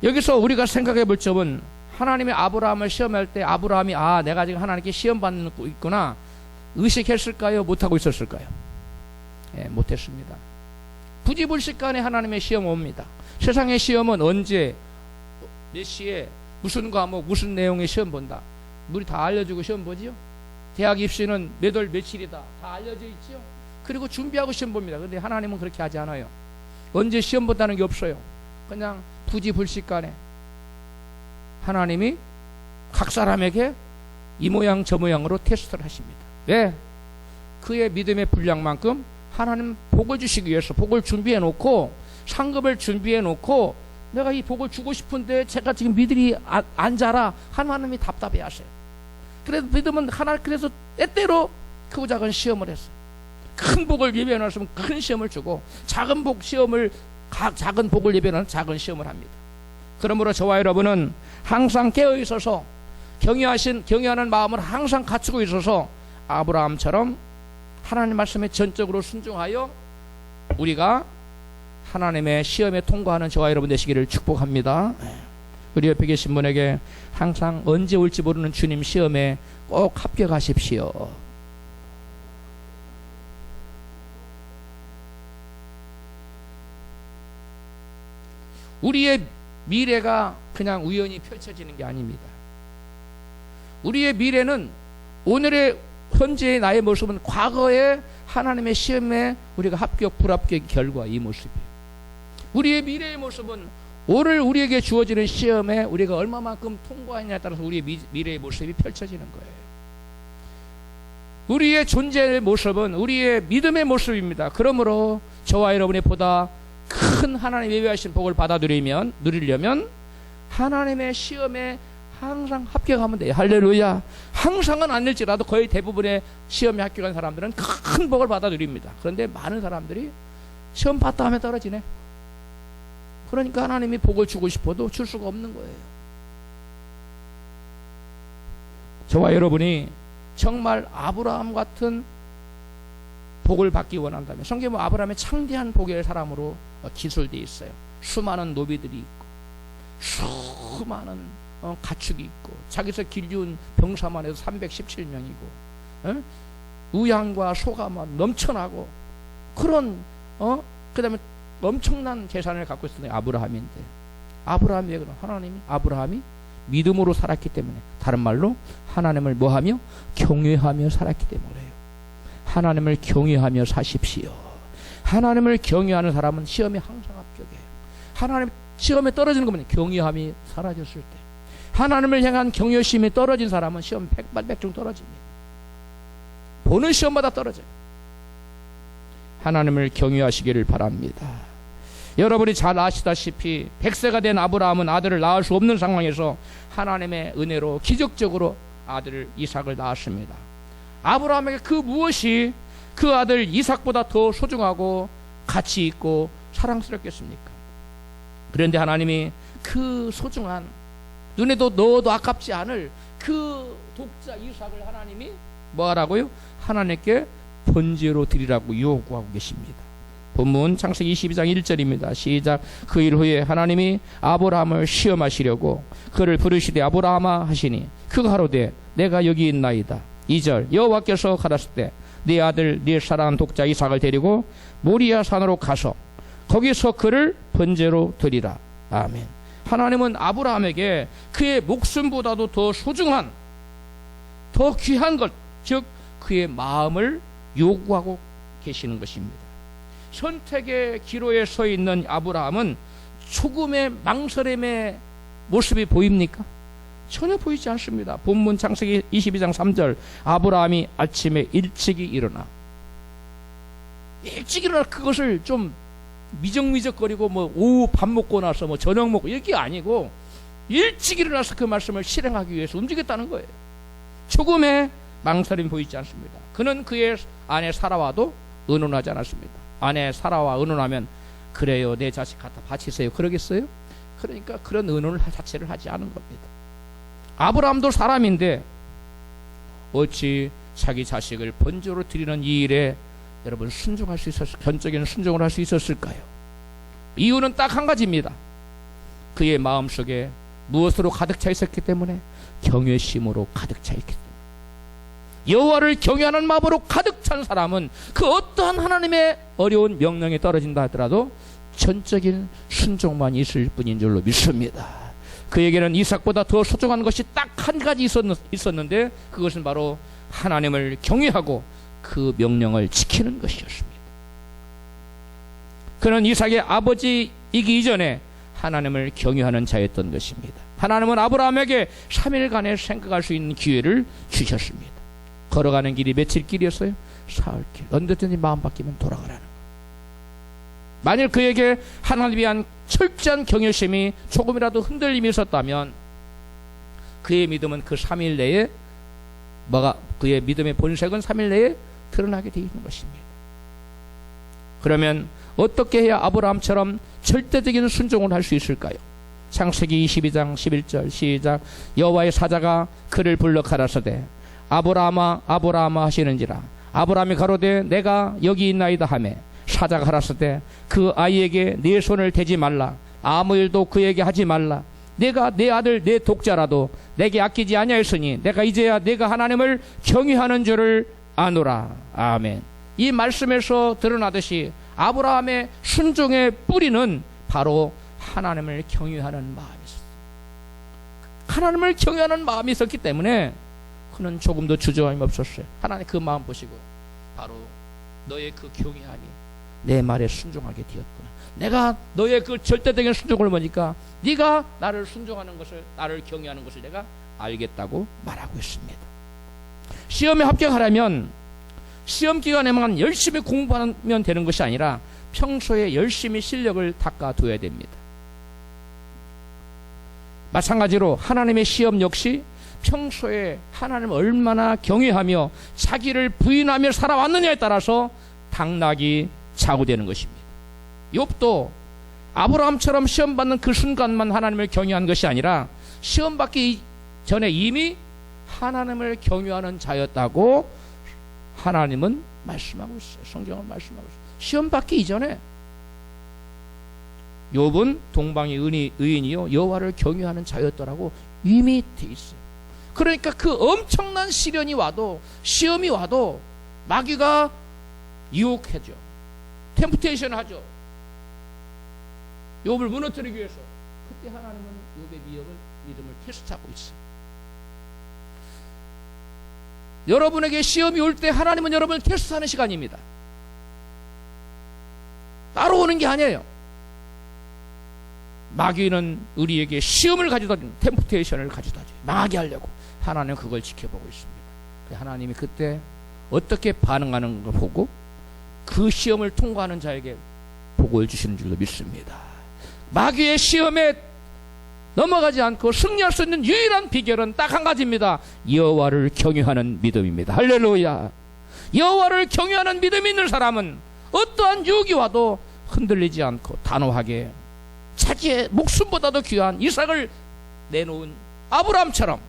여기서 우리가 생각해 볼 점은, 하나님이 아브라함을 시험할 때 아브라함이 내가 지금 하나님께 시험 받고 있구나 의식했을까요? 못하고 있었을까요? 못했습니다. 부지불식간에 하나님의 시험 옵니다. 세상의 시험은 언제 몇 시에 무슨 과목 무슨 내용의 시험 본다, 우리 다 알려주고 시험 보지요. 대학 입시는 몇 월 며칠이다 다 알려져 있지요. 그리고 준비하고 시험 봅니다. 그런데 하나님은 그렇게 하지 않아요. 언제 시험 본다는 게 없어요. 그냥 부지불식간에 하나님이 각 사람에게 이 모양 저 모양으로 테스트를 하십니다. 왜? 그의 믿음의 분량만큼 하나님 복을 주시기 위해서 복을 준비해 놓고, 상급을 준비해 놓고, 내가 이 복을 주고 싶은데 제가 지금 믿음이 안 자라 하나님이 답답해 하세요. 그래서 믿음은 그래서 때때로 크고 작은 시험을 했어요. 큰 복을 예비해 놨으면 큰 시험을 주고, 작은 복을 예비해 놓으면 작은 시험을 합니다. 그러므로 저와 여러분은 항상 깨어 있어서 경외하는 마음을 항상 갖추고 있어서 아브라함처럼 하나님 말씀에 전적으로 순종하여 우리가 하나님의 시험에 통과하는 저와 여러분 되시기를 축복합니다. 우리 옆에 계신 분에게 항상 언제 올지 모르는 주님 시험에 꼭 합격하십시오. 우리의 미래가 그냥 우연히 펼쳐지는 게 아닙니다. 우리의 미래는 오늘의 현재의 나의 모습은 과거의 하나님의 시험에 우리가 합격 불합격의 결과, 이 모습이에요. 우리의 미래의 모습은 오늘 우리에게 주어지는 시험에 우리가 얼마만큼 통과했냐에 따라서 우리의 미래의 모습이 펼쳐지는 거예요. 우리의 존재의 모습은 우리의 믿음의 모습입니다. 그러므로 저와 여러분이 보다 큰 하나님의 예비하신 복을 누리려면 하나님의 시험에 항상 합격하면 돼요. 할렐루야. 항상은 아닐지라도 거의 대부분의 시험에 합격한 사람들은 큰 복을 받아 누립니다. 그런데 많은 사람들이 시험 봤다 하면 떨어지네. 그러니까 하나님이 복을 주고 싶어도 줄 수가 없는 거예요. 저와 여러분이 정말 아브라함 같은 복을 받기 원한다면, 성경에 아브라함의 창대한 복의 사람으로 기술되어 있어요. 수많은 노비들이 있고 수많은 가축이 있고, 자기서 길리운 병사만 해도 317명이고 우양과 소가 막 넘쳐나고, 그런 그 다음에 엄청난 재산을 갖고 있었던 아브라함인데, 아브라함이 왜 그럼? 아브라함이 믿음으로 살았기 때문에, 다른 말로 하나님을 뭐하며? 경외하며 살았기 때문에요. 하나님을 경외하며 사십시오. 하나님을 경외하는 사람은 시험에 항상 합격해요. 하나님 시험에 떨어지는 거면 경외함이 사라졌을 때, 하나님을 향한 경외심이 떨어진 사람은 시험 백발백중 떨어집니다. 보는 시험마다 떨어져요. 하나님을 경외하시기를 바랍니다. 여러분이 잘 아시다시피 100세가 된 아브라함은 아들을 낳을 수 없는 상황에서 하나님의 은혜로 기적적으로 아들 이삭을 낳았습니다. 아브라함에게 그 무엇이 그 아들 이삭보다 더 소중하고 가치 있고 사랑스럽겠습니까? 그런데 하나님이 그 소중한, 눈에도 넣어도 아깝지 않을 그 독자 이삭을 하나님이 뭐하라고요? 하나님께 번제로 드리라고 요구하고 계십니다. 본문 창세기 22장 1절입니다. 시작. 그 일 후에 하나님이 아브라함을 시험하시려고 그를 부르시되 아브라함아 하시니 그가 하루되 내가 여기 있나이다. 2절. 여호와께서 가라사대 때 네 아들 네 사랑하는 독자 이삭을 데리고 모리아 산으로 가서 거기서 그를 번제로 드리라. 아멘. 하나님은 아브라함에게 그의 목숨보다도 더 소중한, 더 귀한 것, 즉 그의 마음을 요구하고 계시는 것입니다. 선택의 기로에 서 있는 아브라함은 조금의 망설임의 모습이 보입니까? 전혀 보이지 않습니다. 본문 창세기 22장 3절. 아브라함이 아침에 일찍이 일어나 그것을 좀 미적미적거리고 뭐 오후 밥 먹고 나서 뭐 저녁 먹고 이게 아니고 일찍 일어나서 그 말씀을 실행하기 위해서 움직였다는 거예요. 조금의 망설임 보이지 않습니다. 그는 그의 아내 사라와도 의논하지 않았습니다. 아내 사라와 의논하면 그래요 내 자식 갖다 바치세요 그러겠어요? 그러니까 그런 의논을 자체를 하지 않은 겁니다. 아브라함도 사람인데 어찌 자기 자식을 번제로 드리는 이 일에 여러분 순종할 수 있었을까요? 전적인 순종을 할 수 있었을까요? 이유는 딱 한 가지입니다. 그의 마음속에 무엇으로 가득 차 있었기 때문에 경외심으로 가득 차 있기 때문에. 여호와를 경외하는 마음으로 가득 찬 사람은 그 어떠한 하나님의 어려운 명령이 떨어진다 하더라도 전적인 순종만 있을 뿐인 줄로 믿습니다. 그에게는 이삭보다 더 소중한 것이 딱 한 가지 있었는데 그것은 바로 하나님을 경외하고 그 명령을 지키는 것이었습니다. 그는 이삭의 아버지이기 이전에 하나님을 경외하는 자였던 것입니다. 하나님은 아브라함에게 3일간의 생각할 수 있는 기회를 주셨습니다. 걸어가는 길이 며칠 길이었어요? 사흘길. 언제든지 마음 바뀌면 돌아가라는 것. 만일 그에게 하나님에 대한 철저한 경외심이 조금이라도 흔들림이 있었다면 그의 믿음은 그 3일 내에 그의 믿음의 본색은 3일 내에 드러나게 되어 있는 것입니다. 그러면 어떻게 해야 아브라함처럼 절대적인 순종을 할 수 있을까요? 창세기 22장 11절 시작. 여호와의 사자가 그를 불러 가라사대 아브라함아 아브라함아 하시는지라. 아브라함이 가로되 내가 여기 있나이다 하매 사자가 가라사대 그 아이에게 네 손을 대지 말라. 아무 일도 그에게 하지 말라. 내가 내 아들 내 독자라도 내게 아끼지 아니하였으니 내가 이제야 내가 하나님을 경외하는 줄을 아노라. 아멘. 이 말씀에서 드러나듯이 아브라함의 순종의 뿌리는 바로 하나님을 경외하는 마음이 있었어요. 하나님을 경외하는 마음이 있었기 때문에 그는 조금도 주저함이 없었어요. 하나님 그 마음 보시고 바로 너의 그 경외함이 내 말에 순종하게 되었구나. 내가 너의 그 절대적인 순종을 보니까 네가 나를 순종하는 것을, 나를 경외하는 것을 내가 알겠다고 말하고 있습니다. 시험에 합격하려면 시험 기간에만 열심히 공부하면 되는 것이 아니라 평소에 열심히 실력을 닦아둬야 됩니다. 마찬가지로 하나님의 시험 역시 평소에 하나님을 얼마나 경외하며 자기를 부인하며 살아왔느냐에 따라서 당락이 좌우되는 것입니다. 욥도 아브라함처럼 시험 받는 그 순간만 하나님을 경외한 것이 아니라 시험 받기 전에 이미 하나님을 경외하는 자였다고 하나님은 말씀하고 있어요. 성경은 말씀하고 있어요. 시험 받기 이전에 욥은 동방의 의인이요 여호와를 경외하는 자였더라고 이미 돼 있어요. 그러니까 그 엄청난 시련이 와도, 시험이 와도 마귀가 유혹하죠. 템프테이션 하죠. 욥을 무너뜨리기 위해서. 그때 하나님은 욥의 믿음을 테스트하고 있어요. 여러분에게 시험이 올 때 하나님은 여러분을 테스트하는 시간입니다. 따로 오는 게 아니에요. 마귀는 우리에게 시험을 가져다 주는, 템프테이션을 가져다 줘요. 망하게 하려고. 하나님은 그걸 지켜보고 있습니다. 하나님이 그때 어떻게 반응하는 걸 보고 그 시험을 통과하는 자에게 복을 주시는 줄로 믿습니다. 마귀의 시험에 넘어가지 않고 승리할 수 있는 유일한 비결은 딱 한 가지입니다. 여호와를 경외하는 믿음입니다. 할렐루야. 여호와를 경외하는 믿음이 있는 사람은 어떠한 유혹이 와도 흔들리지 않고 단호하게 자기의 목숨보다도 귀한 이삭을 내놓은 아브라함처럼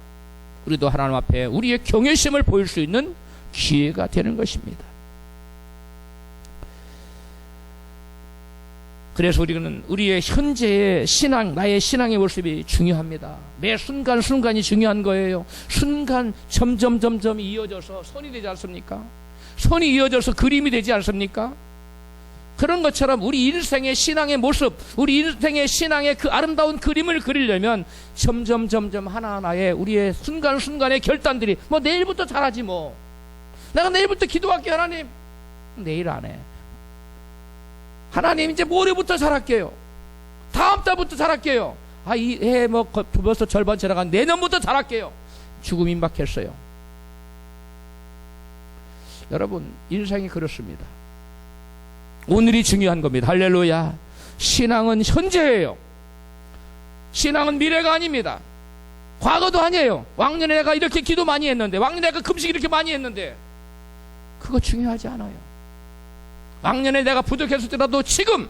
우리도 하나님 앞에 우리의 경외심을 보일 수 있는 기회가 되는 것입니다. 그래서 우리는 우리의 현재의 신앙, 나의 신앙의 모습이 중요합니다. 매 순간순간이 중요한 거예요. 순간 점점 이어져서 선이 되지 않습니까? 선이 이어져서 그림이 되지 않습니까? 그런 것처럼 우리 인생의 신앙의 모습, 우리 인생의 신앙의 그 아름다운 그림을 그리려면 점점 하나하나의 우리의 순간순간의 결단들이 내일부터 잘하지 뭐. 내가 내일부터 기도할게요 하나님. 내일 안 해. 하나님 이제 모레부터 잘할게요. 다음 달부터 잘할게요. 이 해 벌써 절반 지나간 내년부터 잘할게요. 죽음 임박했어요. 여러분 인생이 그렇습니다. 오늘이 중요한 겁니다. 할렐루야. 신앙은 현재예요. 신앙은 미래가 아닙니다. 과거도 아니에요. 왕년에 내가 이렇게 기도 많이 했는데, 왕년에 내가 금식 이렇게 많이 했는데, 그거 중요하지 않아요. 왕년에 내가 부족했을 때라도 지금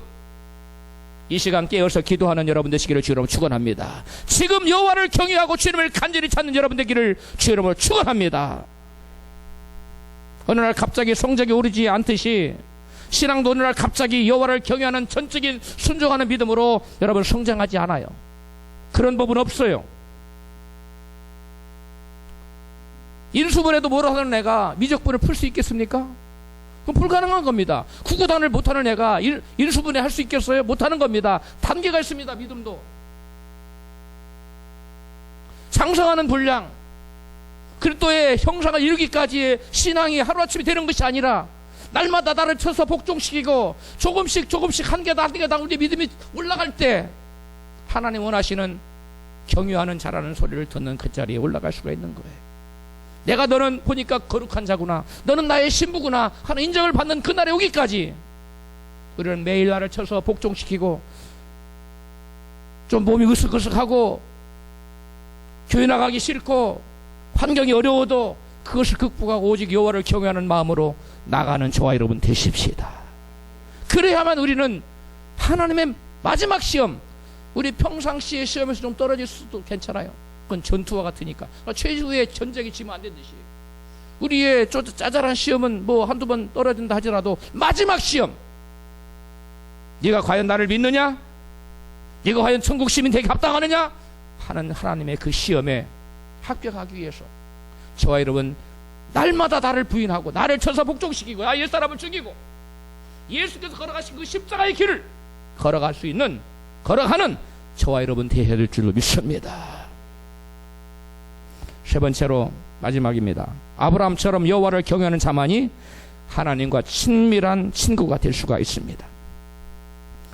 이 시간 깨어서 기도하는 여러분 되시기를 주님으로 축원합니다. 지금 여호와를 경외하고 주님을 간절히 찾는 여러분 되기를 주님으로 축원합니다. 어느 날 갑자기 성적이 오르지 않듯이 신앙도 어느 날 갑자기 여호와를 경외하는 전적인 순종하는 믿음으로 여러분 성장하지 않아요. 그런 법은 없어요. 인수분해도 못하는 애가 미적분을 풀 수 있겠습니까? 그건 불가능한 겁니다. 국어단을 못하는 애가 인수분해 할 수 있겠어요? 못하는 겁니다. 단계가 있습니다. 믿음도 장성하는 분량, 그리스도의 형상을 이루기까지의 신앙이 하루아침에 되는 것이 아니라 날마다 나를 쳐서 복종시키고 조금씩 한 개다 우리 믿음이 올라갈 때 하나님 원하시는 경유하는 자라는 소리를 듣는 그 자리에 올라갈 수가 있는 거예요. 내가 너는 보니까 거룩한 자구나, 너는 나의 신부구나 하는 인정을 받는 그날에 오기까지 우리는 매일 나를 쳐서 복종시키고 좀 몸이 으쓱으쓱하고 교회 나가기 싫고 환경이 어려워도 그것을 극복하고 오직 여호와를 경외하는 마음으로 나가는 저와 여러분 되십시다. 그래야만 우리는 하나님의 마지막 시험, 우리 평상시의 시험에서 좀 떨어질 수도 괜찮아요. 그건 전투와 같으니까. 최후의 전쟁이 지면 안 되듯이 우리의 짜잘한 시험은 한두 번 떨어진다 하더라도 마지막 시험, 네가 과연 나를 믿느냐, 네가 과연 천국 시민 되게 합당하느냐 하는 하나님의 그 시험에 합격하기 위해서 저와 여러분 날마다 나를 부인하고 나를 쳐서 복종시키고 옛사람을 죽이고 예수께서 걸어가신 그 십자가의 길을 걸어가는 저와 여러분 되어야 될 줄로 믿습니다. 세 번째로 마지막입니다. 아브라함처럼 여호와를 경외하는 자만이 하나님과 친밀한 친구가 될 수가 있습니다.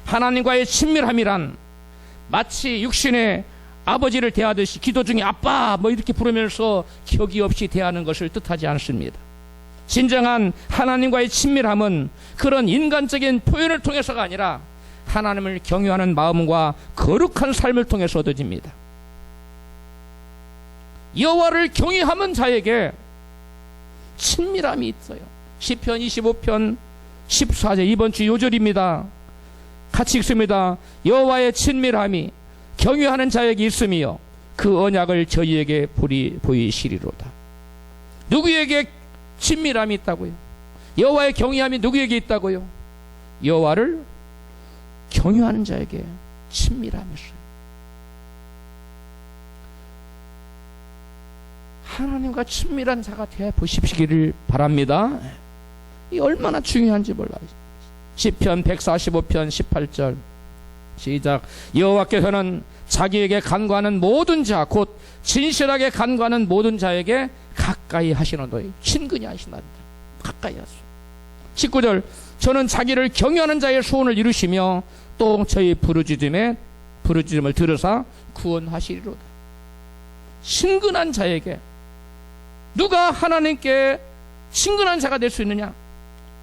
하나님과의 친밀함이란 마치 육신의 아버지를 대하듯이 기도 중에 아빠 이렇게 부르면서 격이 없이 대하는 것을 뜻하지 않습니다. 진정한 하나님과의 친밀함은 그런 인간적인 표현을 통해서가 아니라 하나님을 경외하는 마음과 거룩한 삶을 통해서 얻어집니다. 여호와를 경외하는 자에게 친밀함이 있어요. 시편 25편 14절 이번 주 요절입니다. 같이 읽습니다. 여호와의 친밀함이 경외하는 자에게 있으며 그 언약을 저희에게 보이시리로다. 누구에게 친밀함이 있다고요? 여호와의 경외함이 누구에게 있다고요? 여호와를 경외하는 자에게 친밀함이 있어요. 하나님과 친밀한 자가 되어 보시기를 바랍니다. 이 얼마나 중요한지 몰라요. 시편 145편 18절 시작. 여호와께서는 자기에게 간구하는 모든 자 곧 진실하게 간구하는 모든 자에게 가까이 하시는도다. 친근히 하신다. 가까이 하소. 19절 저는 자기를 경외하는 자의 소원을 이루시며 또 저희 부르짖음을 들으사 구원하시리로다. 친근한 자에게, 누가 하나님께 친근한 자가 될 수 있느냐?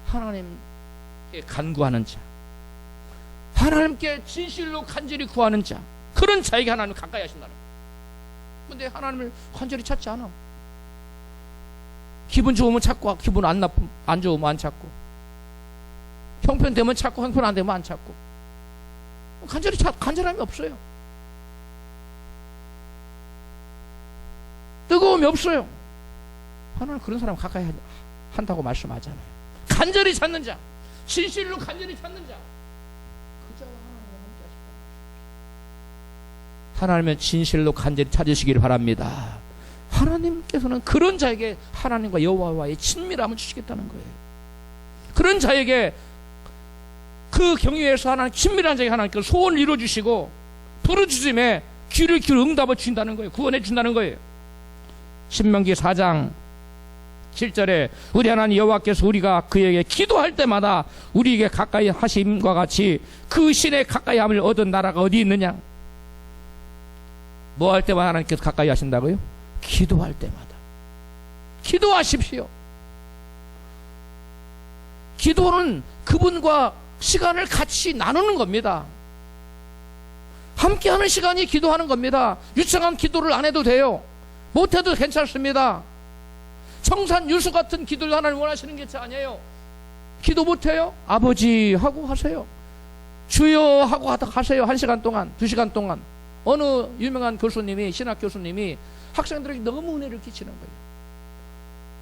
하나님께 간구하는 자, 하나님께 진실로 간절히 구하는 자, 그런 자에게 하나님을 가까이 하신다는 거예요. 근데 하나님을 간절히 찾지 않아. 기분 좋으면 찾고, 기분 안 좋으면 안 찾고, 형편되면 찾고, 형편 안 되면 안 찾고, 간절함이 없어요. 뜨거움이 없어요. 하나님 그런 사람 가까이 한다고 말씀하잖아요. 간절히 찾는 자, 진실로 간절히 찾는 자, 그 자와 하나님과 함께 하십니다. 하나님은 진실로 간절히 찾으시길 바랍니다. 하나님께서는 그런 자에게 하나님과 여호와와의 친밀함을 주시겠다는 거예요. 그런 자에게 그 경외에서 하나님 친밀한 자에게 하나님께서 소원을 이루어주시고 부르짖음에 귀를 기울여 응답을 주신다는 거예요. 구원해 준다는 거예요. 신명기 4장 7절에 우리 하나님 여호와께서 우리가 그에게 기도할 때마다 우리에게 가까이 하심과 같이 그 신의 가까이 함을 얻은 나라가 어디 있느냐? 뭐 할 때마다 하나님께서 가까이 하신다고요? 기도할 때마다. 기도하십시오. 기도는 그분과 시간을 같이 나누는 겁니다. 함께하는 시간이 기도하는 겁니다. 유창한 기도를 안 해도 돼요. 못해도 괜찮습니다. 청산유수 같은 기도를 하나님 원하시는 게 아니에요. 기도 못해요? 아버지 하고 하세요. 주여 하고 하세요. 1시간 동안, 2시간 동안. 어느 유명한 교수님이, 신학 교수님이 학생들에게 너무 은혜를 끼치는 거예요.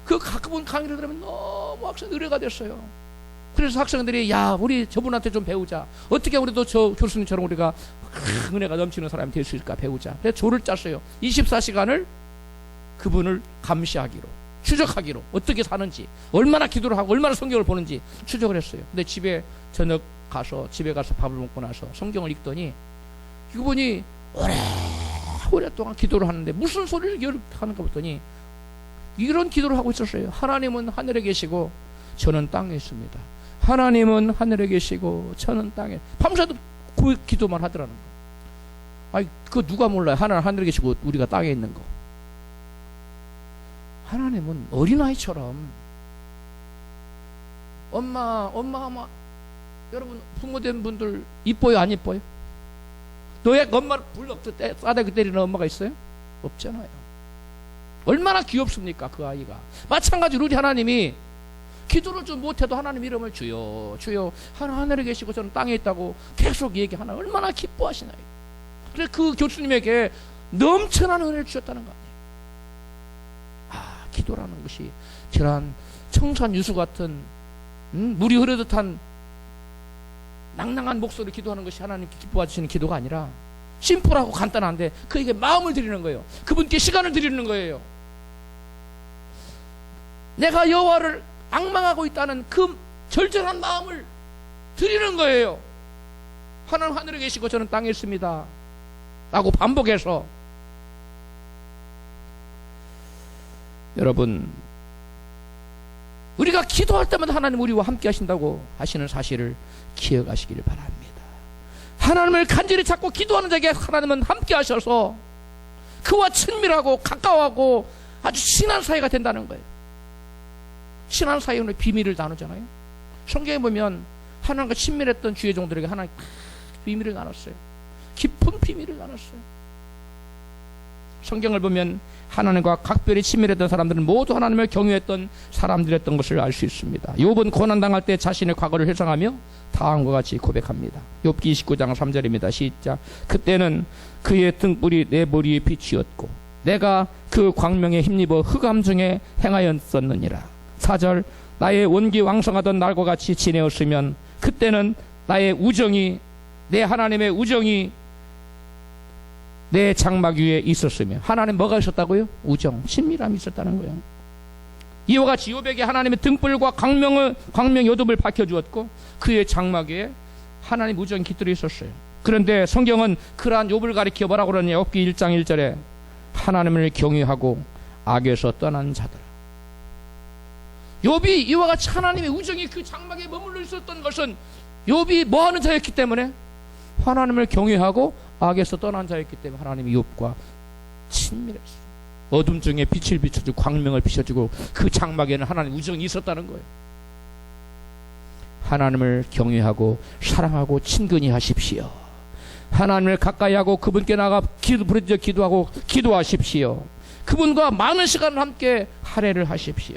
그 가끔 강의를 들으면 너무 학생 의뢰가 됐어요. 그래서 학생들이 야 우리 저분한테 좀 배우자. 어떻게 우리도 저 교수님처럼 우리가 은혜가 넘치는 사람이 될 수 있을까 배우자. 그래서 조를 짰어요. 24시간을 그분을 감시하기로, 추적하기로, 어떻게 사는지, 얼마나 기도를 하고 얼마나 성경을 보는지 추적을 했어요. 근데 집에 가서 밥을 먹고 나서 성경을 읽더니 그분이 오랫동안 기도를 하는데 무슨 소리를 하는가 봤더니 이런 기도를 하고 있었어요. 하나님은 하늘에 계시고 저는 땅에 있습니다. 하나님은 하늘에 계시고 저는 땅에. 밤새도 그 기도만 하더라는 거예요. 아니 그거 누가 몰라요. 하나님 하늘에 계시고 우리가 땅에 있는 거. 하나님은 어린아이처럼 엄마 여러분 부모된 분들 이뻐요 안 이뻐요? 너의 엄마를 불러 싸대기 때리는 엄마가 있어요? 없잖아요. 얼마나 귀엽습니까 그 아이가. 마찬가지로 우리 하나님이 기도를 좀 못해도 하나님 이름을 주여 주여 하늘에 계시고 저는 땅에 있다고 계속 얘기하나 얼마나 기뻐하시나요. 그래서 그 교수님에게 넘쳐난 은혜를 주셨다는 거 아니에요. 기도라는 것이 저런 청산유수 같은 물이 흐르듯한 낭낭한 목소리로 기도하는 것이 하나님께 기뻐하시는 기도가 아니라 심플하고 간단한데 그에게 마음을 드리는 거예요. 그분께 시간을 드리는 거예요. 내가 여호와를 앙망하고 있다는 그 절절한 마음을 드리는 거예요. 하나님 하늘에 계시고 저는 땅에 있습니다 라고 반복해서. 여러분 우리가 기도할 때마다 하나님 우리와 함께 하신다고 하시는 사실을 기억하시기를 바랍니다. 하나님을 간절히 찾고 기도하는 자에게 하나님은 함께 하셔서 그와 친밀하고 가까워하고 아주 친한 사이가 된다는 거예요. 친한 사이는 비밀을 나누잖아요. 성경에 보면 하나님과 친밀했던 주의 종들에게 하나님 비밀을 나눴어요. 깊은 비밀을 나눴어요. 성경을 보면 하나님과 각별히 친밀했던 사람들은 모두 하나님을 경외했던 사람들이었던 것을 알 수 있습니다. 욥은 고난당할 때 자신의 과거를 회상하며 다음과 같이 고백합니다. 욥기 29장 3절입니다. 시작. 그때는 그의 등불이 내 머리에 빛이었고 내가 그 광명에 힘입어 흑암 중에 행하였었느니라. 4절. 나의 원기 왕성하던 날과 같이 지내었으면 그때는 나의 우정이 내 하나님의 우정이 내 장막 위에 있었으며. 하나님 뭐가 있었다고요? 우정, 친밀함이 있었다는 거예요. 이와 같이 욥에게 하나님의 등불과 광명 여듭을 밝혀주었고 그의 장막 위에 하나님 우정이 깃들어 있었어요. 그런데 성경은 그러한 욥을 가리켜 뭐라고 그러냐. 욥기 1장 1절에 하나님을 경외하고 악에서 떠난 자들. 욥이 이와 같이 하나님의 우정이 그 장막에 머물러 있었던 것은 욥이 뭐하는 자였기 때문에 하나님을 경외하고 악에서 떠난 자였기 때문에 하나님이 욥과 친밀했어요. 어둠 중에 빛을 비춰주고 광명을 비춰주고 그 장막에는 하나님 우정이 있었다는 거예요. 하나님을 경외하고 사랑하고 친근히 하십시오. 하나님을 가까이 하고 그분께 나가 부르짖어 기도하고 기도하십시오. 그분과 많은 시간을 함께 할애를 하십시오.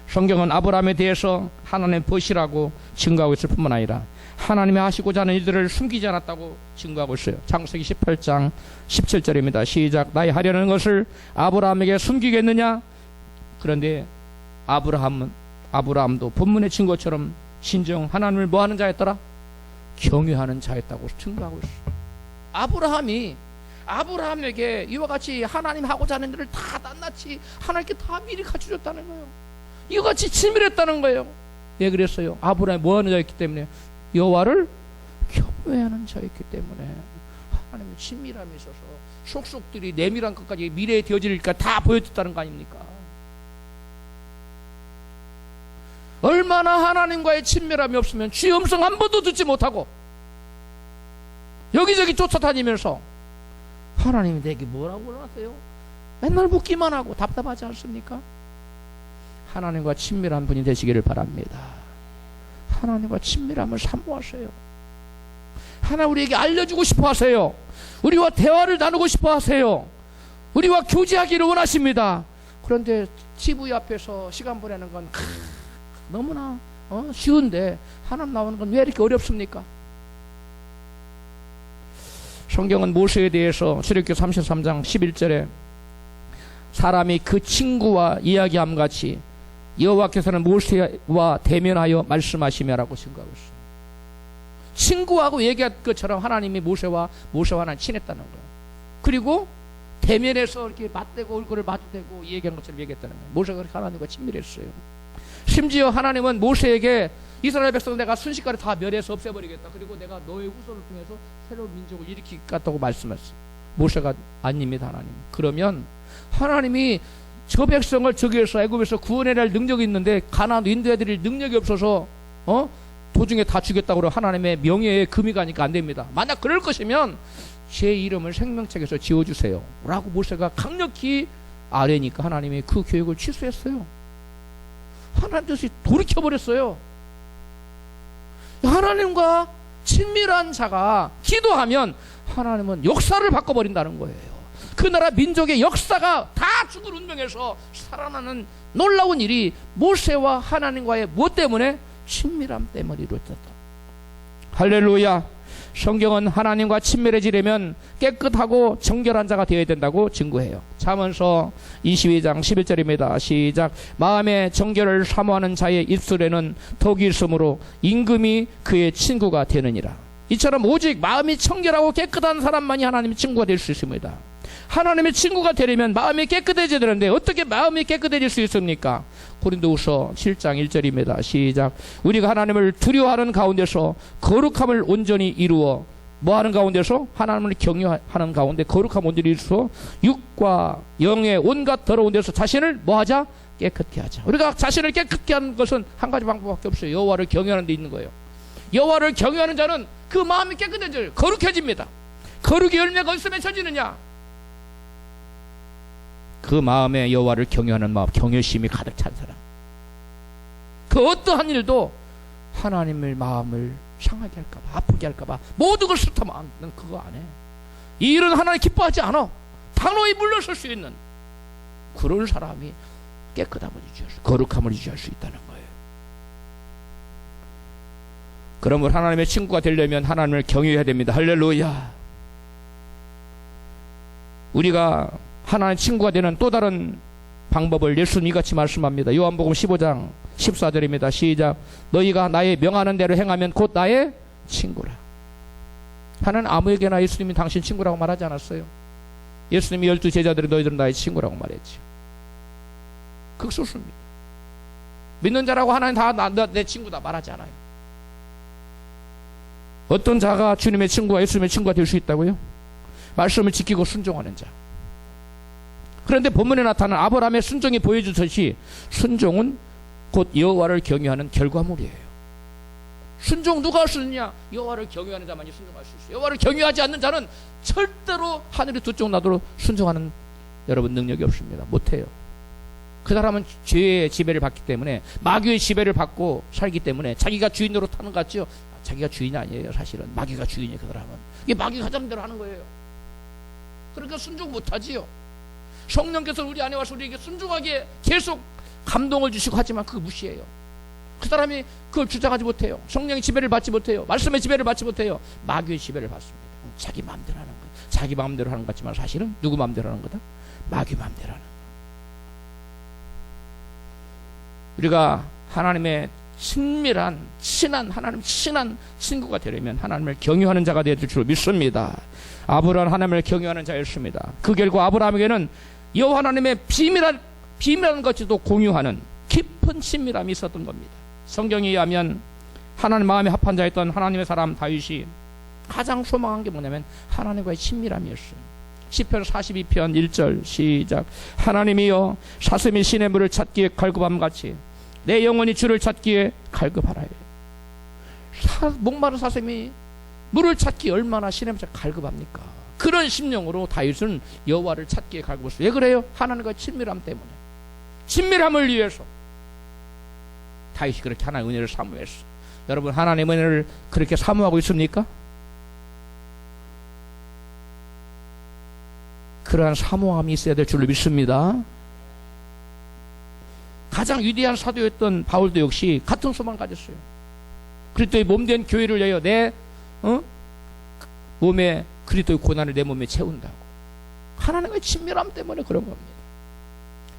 성경은 아브라함에 대해서 하나님 벗이라고 증거하고 있을 뿐만 아니라 하나님이 하시고자 하는 일들을 숨기지 않았다고 증거하고 있어요. 창세기 18장 17절입니다. 시작. 나의 하려는 것을 아브라함에게 숨기겠느냐? 그런데 아브라함도 본문의 증거처럼 진정 하나님을 뭐하는 자였더라? 경외하는 자였다고 증거하고 있어요. 아브라함에게 이와 같이 하나님 하고자 하는 일을 다 낱낱이 하나님께 다 미리 갖춰줬다는 거예요. 이와 같이 친밀했다는 거예요. 왜 그랬어요? 아브라함이 뭐하는 자였기 때문에, 여호와를 경외하는 자였기 때문에 하나님의 친밀함이 있어서 속속들이 내밀한 것까지 미래에 되어질까 다 보여줬다는 거 아닙니까? 얼마나 하나님과의 친밀함이 없으면 주의 음성 한 번도 듣지 못하고 여기저기 쫓아다니면서 하나님이 내게 뭐라고 원하세요? 맨날 묻기만 하고 답답하지 않습니까? 하나님과 친밀한 분이 되시기를 바랍니다. 하나님과 친밀함을 사모하세요. 하나님 우리에게 알려주고 싶어 하세요. 우리와 대화를 나누고 싶어 하세요. 우리와 교제하기를 원하십니다. 그런데 TV 앞에서 시간 보내는 건 너무나 쉬운데 하나님 나오는 건 왜 이렇게 어렵습니까? 성경은 모세에 대해서 출애굽기 33장 11절에 사람이 그 친구와 이야기함 같이 여호와께서는 모세와 대면하여 말씀하시며라고 증거하고 있어요. 친구하고 얘기한 것처럼 하나님이 모세와 하나님 친했다는 거예요. 그리고 대면에서 이렇게 맞대고 얼굴을 마주대고 얘기한 것처럼 얘기했다는 거예요. 모세가 하나님과 친밀했어요. 심지어 하나님은 모세에게 이스라엘 백성 내가 순식간에 다 멸해서 없애버리겠다. 그리고 내가 너의 후손을 통해서 새로운 민족을 일으키겠다고 말씀했어요. 모세가 아닙니다. 하나님. 그러면 하나님이 저 백성을 저기에서 애굽에서 구원해낼 능력이 있는데 가나안 인도해드릴 능력이 없어서 도중에 다 죽였다고 그러면 하나님의 명예에 금이 가니까 안 됩니다. 만약 그럴 것이면 제 이름을 생명책에서 지워주세요 라고 모세가 강력히 아뢰니까 하나님이 그 교육을 취소했어요. 하나님 뜻이 돌이켜버렸어요. 하나님과 친밀한 자가 기도하면 하나님은 역사를 바꿔버린다는 거예요. 그 나라 민족의 역사가 다 죽을 운명에서 살아나는 놀라운 일이 모세와 하나님과의 무엇 때문에? 친밀함 때문에 이루어졌다. 할렐루야. 성경은 하나님과 친밀해지려면 깨끗하고 정결한 자가 되어야 된다고 증거해요. 잠언서 22장 11절입니다. 시작. 마음의 정결을 사모하는 자의 입술에는 덕이 있으므로 임금이 그의 친구가 되느니라. 이처럼 오직 마음이 청결하고 깨끗한 사람만이 하나님의 친구가 될 수 있습니다. 하나님의 친구가 되려면 마음이 깨끗해져야 되는데 어떻게 마음이 깨끗해질 수 있습니까? 고린도후서 7장 1절입니다. 시작. 우리가 하나님을 두려워하는 가운데서 거룩함을 온전히 이루어 뭐하는 가운데서? 하나님을 경외하는 가운데 거룩함을 온전히 이루어 육과 영의 온갖 더러운 데서 자신을 뭐하자? 깨끗게 하자. 우리가 자신을 깨끗게 하는 것은 한 가지 방법밖에 없어요. 여호와를 경외하는 데 있는 거예요. 여호와를 경외하는 자는 그 마음이 깨끗해져요. 거룩해집니다. 거룩의 열매가 어디서 맺혀지느냐? 그 마음에 여호와를 경외하는 마음, 경외심이 가득 찬 사람. 그 어떠한 일도 하나님의 마음을 상하게 할까봐, 아프게 할까봐 모든 걸 싫다면 난 그거 안 해. 이 일은 하나님 기뻐하지 않아. 단호히 물러설 수 있는 그런 사람이 깨끗함을 유지할 수, 거룩함을 유지할 수 있다는 거예요. 그러므로 하나님의 친구가 되려면 하나님을 경외해야 됩니다. 할렐루야. 우리가 하나님의 친구가 되는 또 다른 방법을 예수님이 같이 말씀합니다. 요한복음 15장 14절입니다. 시작. 너희가 나의 명하는 대로 행하면 곧 나의 친구라. 하나는 아무에게나 예수님이 당신 친구라고 말하지 않았어요. 예수님이 12 제자들이 너희들은 나의 친구라고 말했지. 극소수입니다. 믿는 자라고 하나님 다 내 친구다 말하지 않아요. 어떤 자가 주님의 친구와 예수님의 친구가 될 수 있다고요? 말씀을 지키고 순종하는 자. 그런데 본문에 나타난 아브라함의 순종이 보여주듯이 순종은 곧 여호와를 경외하는 결과물이에요. 순종 누가 할 수 있느냐? 여호와를 경외하는 자만이 순종할 수 있어요. 여호와를 경외하지 않는 자는 절대로 하늘이 두 쪽 나도록 순종하는 여러분 능력이 없습니다. 못해요. 그 사람은 죄의 지배를 받기 때문에, 마귀의 지배를 받고 살기 때문에 자기가 주인으로 타는 것 같죠? 자기가 주인이 아니에요. 사실은 마귀가 주인이에요. 그 사람은 이게 마귀가 하자는 대로 하는 거예요. 그러니까 순종 못하지요. 성령께서 우리 안에 와서 우리에게 순종하게 계속 감동을 주시고 하지만 그거 무시해요. 그 사람이 그걸 주장하지 못해요. 성령의 지배를 받지 못해요. 말씀의 지배를 받지 못해요. 마귀의 지배를 받습니다. 자기 마음대로 하는 거예요. 자기 마음대로 하는 것 같지만 사실은 누구 마음대로 하는 거다? 마귀 마음대로 하는 거예요. 우리가 하나님의 친한 하나님 친한 친구가 되려면 하나님을 경유하는 자가 되어야 될 줄 믿습니다. 아브라함은 하나님을 경유하는 자였습니다. 그 결과 아브라함에게는 여호와 하나님의 비밀한 것도 공유하는 깊은 친밀함이 있었던 겁니다. 성경에 의하면 하나님 마음에 합한 자였던 하나님의 사람 다윗이 가장 소망한 게 뭐냐면 하나님과의 친밀함이었어요. 시편 42편 1절 시작. 하나님이여 사슴이 시냇물을 찾기에 갈급함 같이 내 영혼이 주를 찾기에 갈급하라요. 목마른 사슴이 물을 찾기에 얼마나 시냇물을 갈급합니까? 그런 심령으로 다윗은 여호와를 찾기에 갈급했어요. 왜 그래요? 하나님과의 친밀함 때문에. 친밀함을 위해서 다윗이 그렇게 하나님의 은혜를 사모했어. 여러분 하나님의 은혜를 그렇게 사모하고 있습니까? 그러한 사모함이 있어야 될 줄로 믿습니다. 가장 위대한 사도였던 바울도 역시 같은 소망을 가졌어요. 그리스도의 몸된 교회를 위하여 내 몸에 그리스도의 고난을 내 몸에 채운다고. 하나님의 친밀함 때문에 그런 겁니다.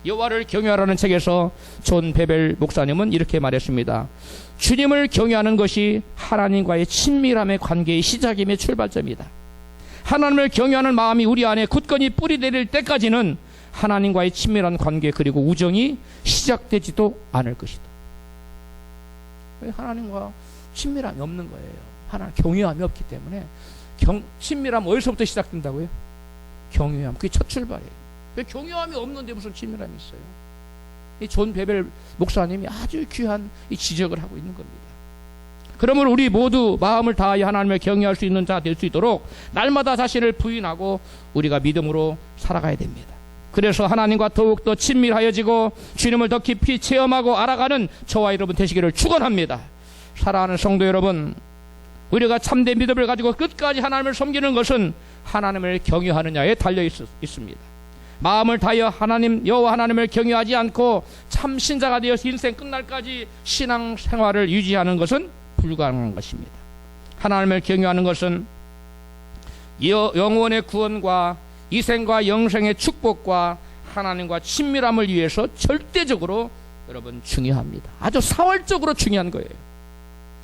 여호와를 경외하라는 책에서 존 베벨 목사님은 이렇게 말했습니다. 주님을 경외하는 것이 하나님과의 친밀함의 관계의 시작임의 출발점이다. 하나님을 경외하는 마음이 우리 안에 굳건히 뿌리 내릴 때까지는 하나님과의 친밀한 관계 그리고 우정이 시작되지도 않을 것이다. 왜 하나님과 친밀함이 없는 거예요? 하나님 경외함이 없기 때문에 친밀함 어디서부터 시작된다고요? 경외함. 그게 첫 출발이에요. 왜 경외함이 없는데 무슨 친밀함이 있어요? 이 존 베벨 목사님이 아주 귀한 이 지적을 하고 있는 겁니다. 그러므로 우리 모두 마음을 다하여 하나님을 경외할 수 있는 자 될 수 있도록 날마다 자신을 부인하고 우리가 믿음으로 살아가야 됩니다. 그래서 하나님과 더욱더 친밀하여지고 주님을 더 깊이 체험하고 알아가는 저와 여러분 되시기를 축원합니다. 사랑하는 성도 여러분, 우리가 참된 믿음을 가지고 끝까지 하나님을 섬기는 것은 하나님을 경외하느냐에 달려 있습니다. 마음을 다하여 여호와 하나님을 경외하지 않고 참 신자가 되어서 인생 끝날까지 신앙 생활을 유지하는 것은 불가능한 것입니다. 하나님을 경외하는 것은 영원의 구원과 이생과 영생의 축복과 하나님과 친밀함을 위해서 절대적으로 여러분 중요합니다. 아주 사활적으로 중요한 거예요.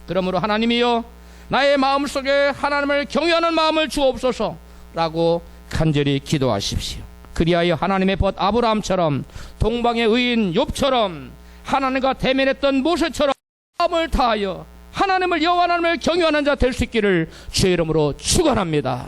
그러므로 하나님이여 나의 마음속에 하나님을 경외하는 마음을 주옵소서라고 간절히 기도하십시오. 그리하여 하나님의 벗 아브라함처럼 동방의 의인 욥처럼 하나님과 대면했던 모세처럼 마음을 다하여 하나님을 여호와 하나님을 경외하는 자 될 수 있기를 주의 이름으로 축원합니다.